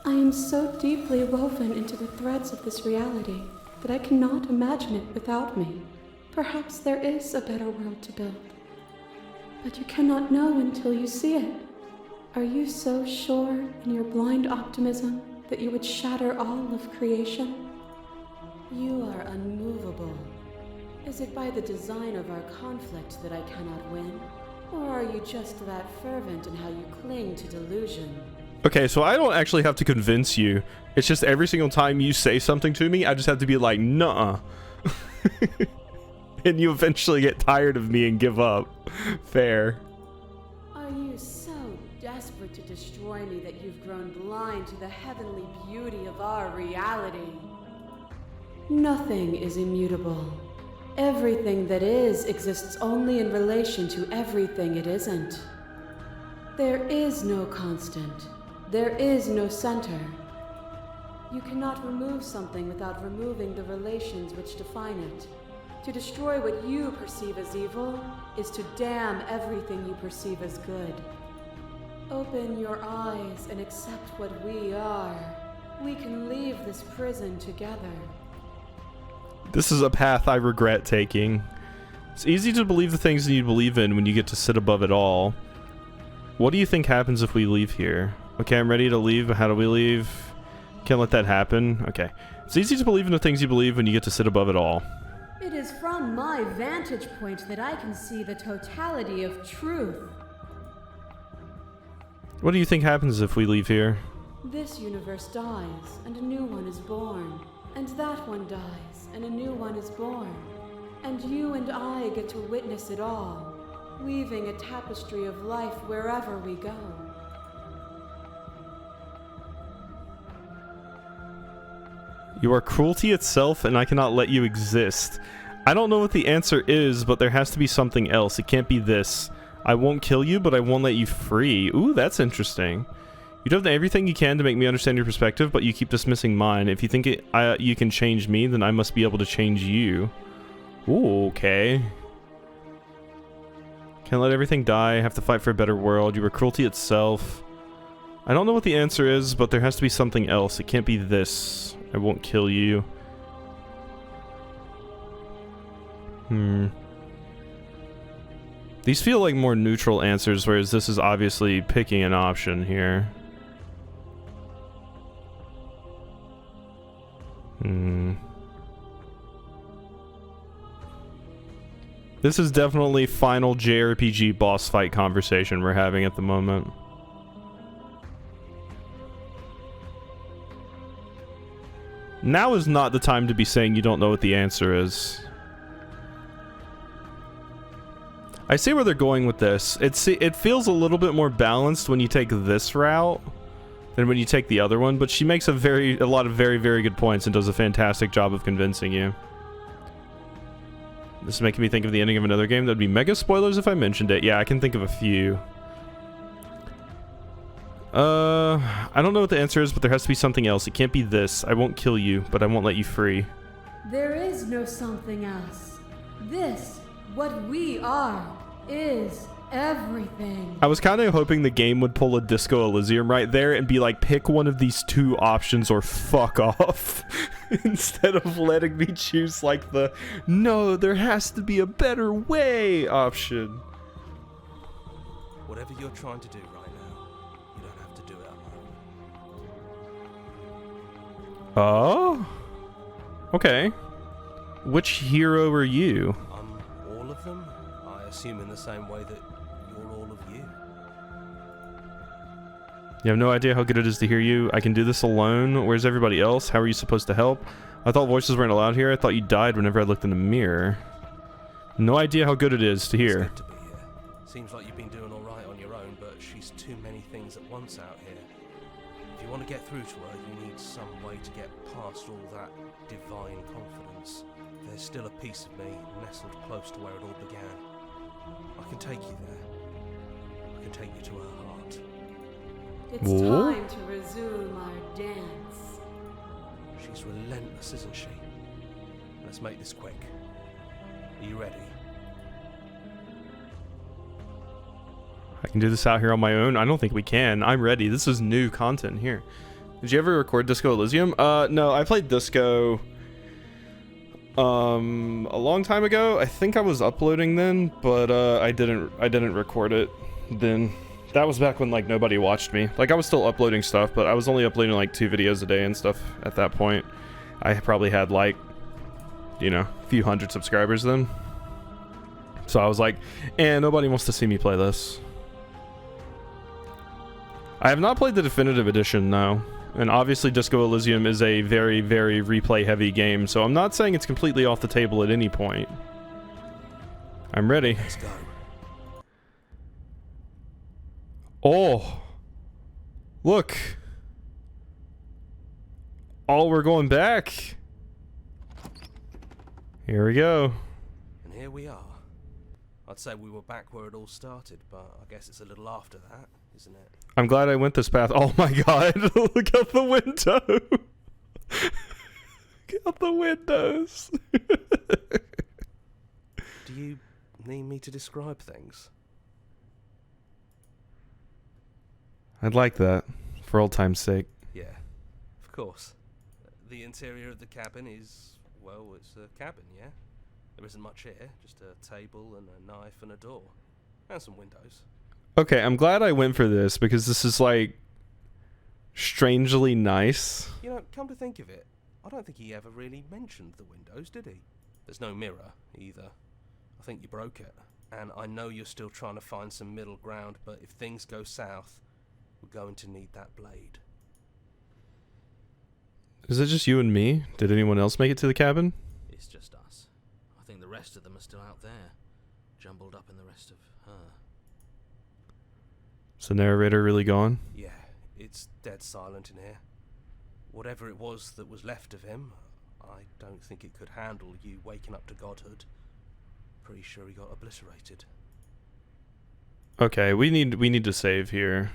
C: I am so deeply woven into the threads of this reality that I cannot imagine it without me. Perhaps there is a better world to build. But you cannot know until you see it. Are you so sure in your blind optimism that you would shatter all of creation?
G: You are unmovable. Is it by the design of our conflict that I cannot win? Or are you just that fervent in how you cling to delusion?
A: Okay, so I don't actually have to convince you. It's just every single time you say something to me, I just have to be like, nuh-uh. And you eventually get tired of me and give up. Fair.
G: Are you so desperate to destroy me that you've grown blind to the heavenly beauty of our reality?
C: Nothing is immutable. Everything that is exists only in relation to everything it isn't. There is no constant. There is no center. You cannot remove something without removing the relations which define it. To destroy what you perceive as evil is to damn everything you perceive as good. Open your eyes and accept what we are. We can leave this prison together.
A: This is a path I regret taking. It's easy to believe the things that you believe in when you get to sit above it all. What do you think happens if we leave here? Okay, I'm ready to leave, but how do we leave? Can't let that happen. Okay. It's easy to believe in the things you believe when you get to sit above it all.
G: It is from my vantage point that I can see the totality of truth.
A: What do you think happens if we leave here?
C: This universe dies, and a new one is born. And that one dies, and a new one is born. And you and I get to witness it all, weaving a tapestry of life wherever we go.
A: You are cruelty itself, and I cannot let you exist. I don't know what the answer is, but there has to be something else. It can't be this. I won't kill you, but I won't let you free. Ooh, that's interesting. You've done everything you can to make me understand your perspective, but you keep dismissing mine. If you think you can change me, then I must be able to change you. Ooh, okay. Can't let everything die. Have to fight for a better world. You are cruelty itself. I don't know what the answer is, but there has to be something else. It can't be this. I won't kill you. These feel like more neutral answers, whereas this is obviously picking an option here. This is definitely final JRPG boss fight conversation we're having at the moment. Now is not the time to be saying you don't know what the answer is. I see where they're going with this. It feels a little bit more balanced when you take this route than when you take the other one, but she makes a lot of very, very good points and does a fantastic job of convincing you. This is making me think of the ending of another game. That'd be mega spoilers if I mentioned it. Yeah, I can think of a few. I don't know what the answer is, but there has to be something else. It can't be this. I won't kill you, but I won't let you free.
E: There is no something else. This, what we are, is everything.
A: I was kind of hoping the game would pull a Disco Elysium right there and be like, pick one of these two options or fuck off. Instead of letting me choose like the, no, there has to be a better way option.
B: Whatever you're trying to do right now, you don't have to do it alone.
A: Oh? Okay. Which hero are you?
B: I'm all of them, I assume, in the same way that you're all of you.
A: You have no idea how good it is to hear you. I can do this alone. Where's everybody else? How are you supposed to help? I thought voices weren't allowed here. I thought you died whenever I looked in the mirror. No idea how good it is to hear.
B: It's good to be here. Seems like you've been doing all right on your own, but she's too many things at once out here. If you want to get through to her, you need some way to get past all that divine confidence. There's still a piece of me nestled close to where it all began. I can take you there. I can take you to her heart.
C: It's
A: Whoa.
C: time to resume our dance.
B: She's relentless, isn't she? Let's make this quick. Are you ready?
A: I can do this out here on my own. I don't think we can. I'm ready. This is new content here. Did you ever record Disco Elysium? No, I played Disco a long time ago. I think I was uploading then, but I didn't record it then. That was back when like nobody watched me. Like I was still uploading stuff, but I was only uploading like 2 videos a day and stuff at that point. I probably had like, you know, a few hundred subscribers then. So I was like, nobody wants to see me play this. I have not played the definitive edition though. And obviously Disco Elysium is a very, very replay heavy game, so I'm not saying it's completely off the table at any point. I'm ready.
B: Let's go.
A: Oh, look. Oh, we're going back. Here we go.
B: And here we are. I'd say we were back where it all started, but I guess it's a little after that, isn't it?
A: I'm glad I went this path. Oh my god, look out the window. Look out the windows.
B: Do you need me to describe things?
A: I'd like that, for old time's sake.
B: Yeah, of course. The interior of the cabin is, well, it's a cabin, yeah? There isn't much here, just a table and a knife and a door. And some windows.
A: Okay, I'm glad I went for this, because this is, like, strangely nice.
B: You know, come to think of it, I don't think he ever really mentioned the windows, did he? There's no mirror, either. I think you broke it. And I know you're still trying to find some middle ground, but if things go south, we're going to need that blade.
A: Is it just you and me? Did anyone else make it to the cabin?
F: It's just us. I think the rest of them are still out there, jumbled up in the rest of her.
A: Is the narrator really gone?
B: Yeah, it's dead silent in here. Whatever it was that was left of him, I don't think it could handle you waking up to godhood. Pretty sure he got obliterated.
A: Okay, we need to save here.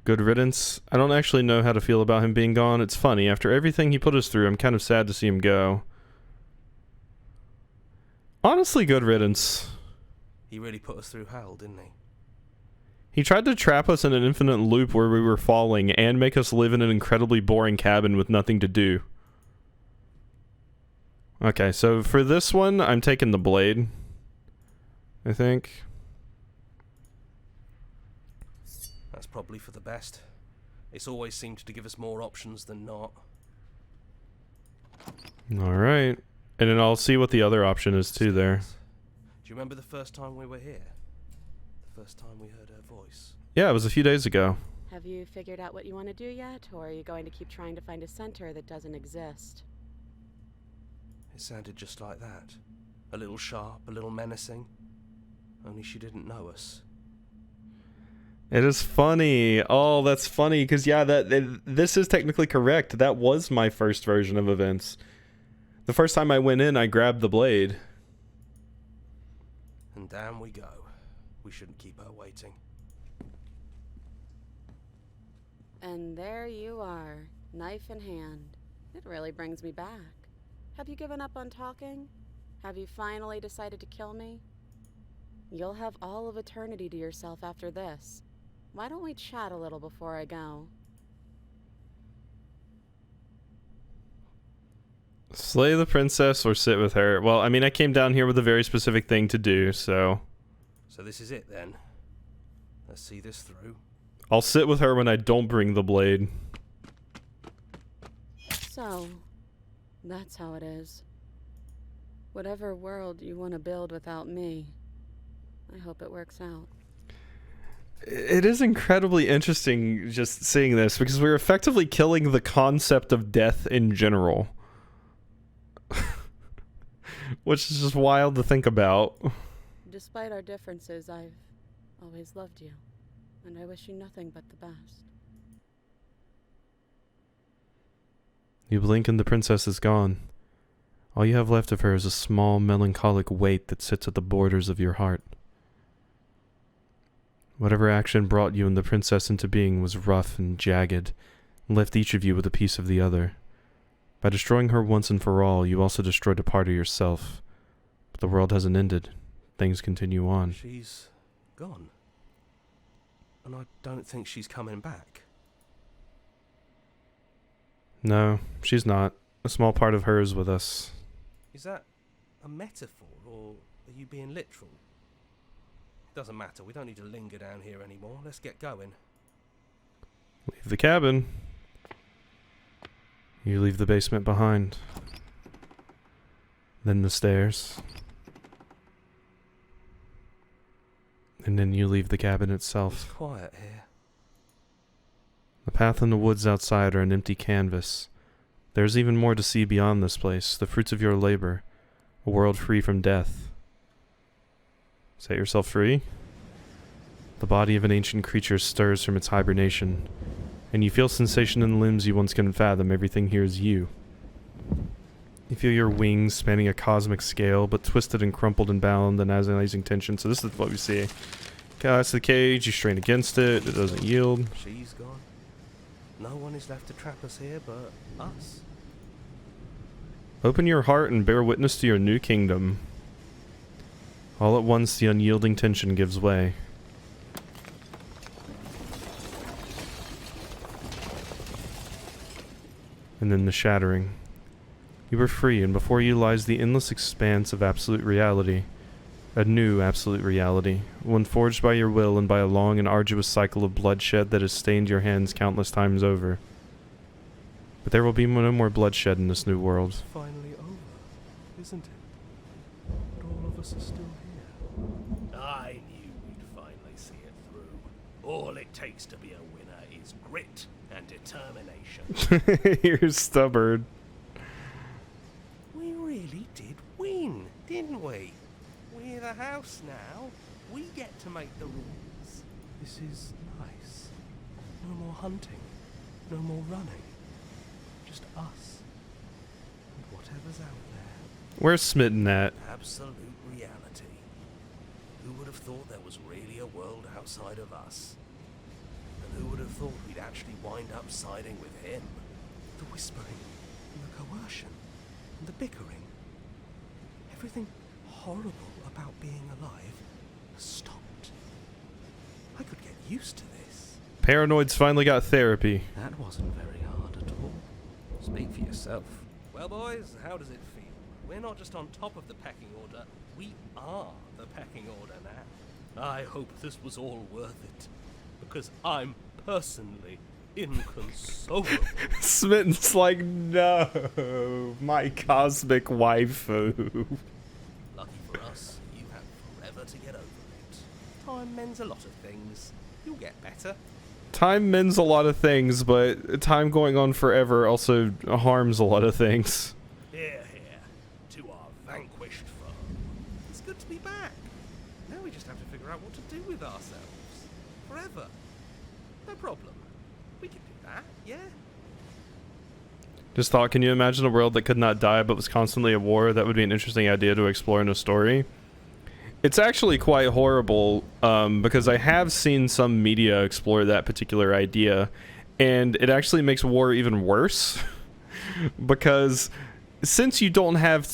A: Good riddance. I don't actually know how to feel about him being gone. It's funny, after everything he put us through, I'm kind of sad to see him go. Honestly, good riddance.
B: He really put us through hell, didn't he?
A: He tried to trap us in an infinite loop where we were falling and make us live in an incredibly boring cabin with nothing to do. Okay, so for this one, I'm taking the blade, I think.
B: That's probably for the best. It's always seemed to give us more options than not.
A: Alright. And then I'll see what the other option is too there.
B: Do you remember the first time we were here? The first time we heard her voice?
A: Yeah, it was a few days ago.
C: Have you figured out what you want to do yet, or are you going to keep trying to find a center that doesn't exist?
H: It sounded just like that. A little sharp, a little menacing. Only she didn't know us.
A: It is funny. Oh, that's funny, because yeah, this is technically correct. That was my first version of events. The first time I went in, I grabbed the blade.
H: And down we go. We shouldn't keep her waiting.
C: And there you are, knife in hand. It really brings me back. Have you given up on talking? Have you finally decided to kill me? You'll have all of eternity to yourself after this. Why don't we chat a little before I go?
A: Slay the princess or sit with her. Well, I mean, I came down here with a very specific thing to do, so...
H: So this is it then. Let's see this through.
A: I'll sit with her when I don't bring the blade.
C: So, that's how it is. Whatever world you want to build without me, I hope it works out.
A: It is incredibly interesting just seeing this, because we're effectively killing the concept of death in general. Which is just wild to think about.
C: Despite our differences, I've always loved you, and I wish you nothing but the best.
A: You blink and the princess is gone. All you have left of her is a small, melancholic weight that sits at the borders of your heart. Whatever action brought you and the princess into being was rough and jagged, and left each of you with a piece of the other. By destroying her once and for all, you also destroyed a part of yourself. But the world hasn't ended. Things continue on.
H: She's gone. And I don't think she's coming back.
A: No, she's not. A small part of her is with us.
H: Is that a metaphor, or are you being literal? It doesn't matter, we don't need to linger down here anymore. Let's get going.
A: Leave the cabin. You leave the basement behind. Then the stairs. And then you leave the cabin
H: It's
A: itself.
H: quiet here.
A: The path and the woods outside are an empty canvas. There's even more to see beyond this place, the fruits of your labor, a world free from death. Set yourself free? The body of an ancient creature stirs from its hibernation, and you feel sensation in limbs you once couldn't fathom. Everything here is you. You feel your wings spanning a cosmic scale, but twisted and crumpled and bound in agonizing tension. So this is what we see. Okay, that's the cage. You strain against it. It doesn't yield.
H: She's gone. No one is left to trap us here but us.
A: Open your heart and bear witness to your new kingdom. All at once, the unyielding tension gives way. And then the shattering. You are free, and before you lies the endless expanse of absolute reality. A new absolute reality, one forged by your will and by a long and arduous cycle of bloodshed that has stained your hands countless times over. But there will be no more bloodshed in this new world.
H: It's finally over, isn't it? But all of us are still here.
I: I knew we'd finally see it through. All it takes to be a winner is grit and determination.
A: You're stubborn.
H: We really did win, didn't we? We're the house now. We get to make the rules. This is nice. No more hunting. No more running. Just us. And whatever's out there.
A: Where's Smitten at?
H: Absolute reality. Who would have thought there was really a world outside of us? And who would have thought we'd actually wind up siding with him? The whispering, and the coercion, and the bickering. Everything horrible about being alive has stopped. I could get used to this.
A: Paranoid's finally got therapy.
F: That wasn't very hard at all. Speak for yourself.
H: Well, boys, how does it feel? We're not just on top of the pecking order, we are the pecking order now. I hope this was all worth it, because I'm personally inconsolable.
A: Smitten's like, no, my cosmic waifu.
H: Lucky for us, you have forever to get over it. Time mends a lot of things. You'll get better.
A: Time mends a lot of things, but time going on forever also harms a lot of things.
H: Here, to our vanquished foe.
B: It's good to be back. Now we just have to figure out what to do with ourselves. Forever. No problem. We can do that, yeah?
A: Just thought, can you imagine a world that could not die but was constantly at war? That would be an interesting idea to explore in a story. It's actually quite horrible, because I have seen some media explore that particular idea, and it actually makes war even worse. Because since you don't have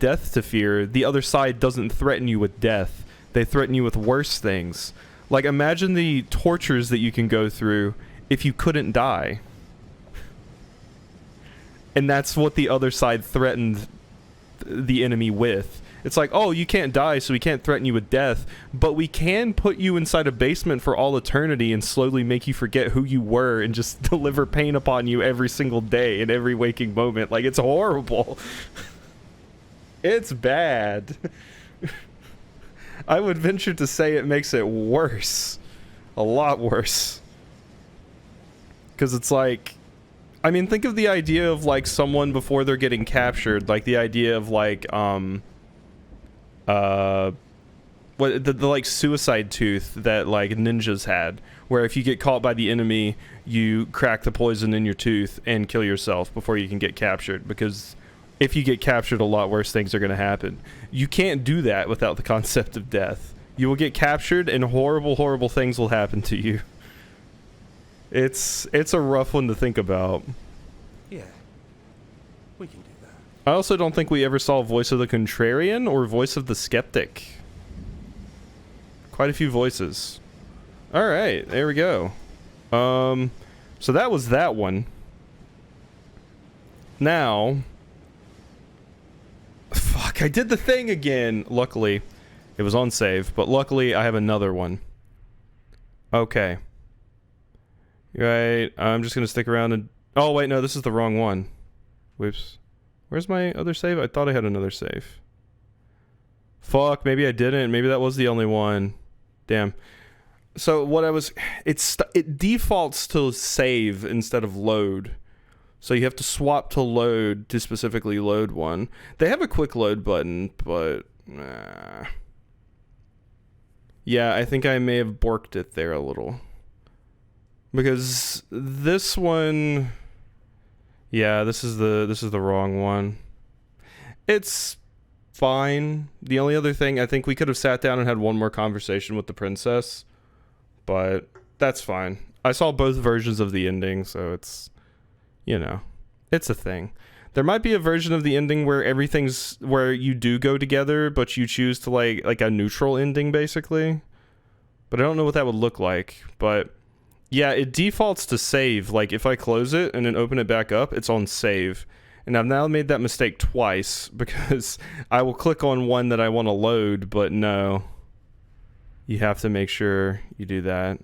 A: death to fear, the other side doesn't threaten you with death. They threaten you with worse things. Like, imagine the tortures that you can go through if you couldn't die. And that's what the other side threatened the enemy with. It's like, oh, you can't die, so we can't threaten you with death, but we can put you inside a basement for all eternity and slowly make you forget who you were and just deliver pain upon you every single day in every waking moment. Like, it's horrible. It's bad. I would venture to say it makes it worse. A lot worse. Because it's like, I mean, think of the idea of, like, someone before they're getting captured, like the idea of, like, what the like suicide tooth that like ninjas had, where if you get caught by the enemy, you crack the poison in your tooth and kill yourself before you can get captured, because if you get captured, a lot worse things are going to happen. You can't do that without the concept of death. You will get captured and horrible things will happen to you. It's a rough one to think about.
H: Yeah, we can do that.
A: I also don't think we ever saw Voice of the Contrarian or Voice of the Skeptic. Quite a few voices. Alright, there we go. So that was that one. Now... Fuck, I did the thing again! Luckily, it was on save, but luckily I have another one. Okay. Right, I'm just gonna stick around and... Oh, wait, no, this is the wrong one. Whoops. Where's my other save? I thought I had another save. Fuck, maybe I didn't. Maybe that was the only one. Damn. So what I was... It defaults to save instead of load. So you have to swap to load to specifically load one. They have a quick load button, but... Yeah, I think I may have borked it there a little. Because this one... Yeah, this is the wrong one. It's fine. The only other thing, I think we could have sat down and had one more conversation with the princess, but that's fine. I saw both versions of the ending, so it's, you know, it's a thing. There might be a version of the ending where where you do go together, but you choose to like a neutral ending basically. But I don't know what that would look like, but yeah, it defaults to save. Like, if I close it and then open it back up, it's on save. And I've now made that mistake twice, because I will click on one that I want to load, but no. You have to make sure you do that.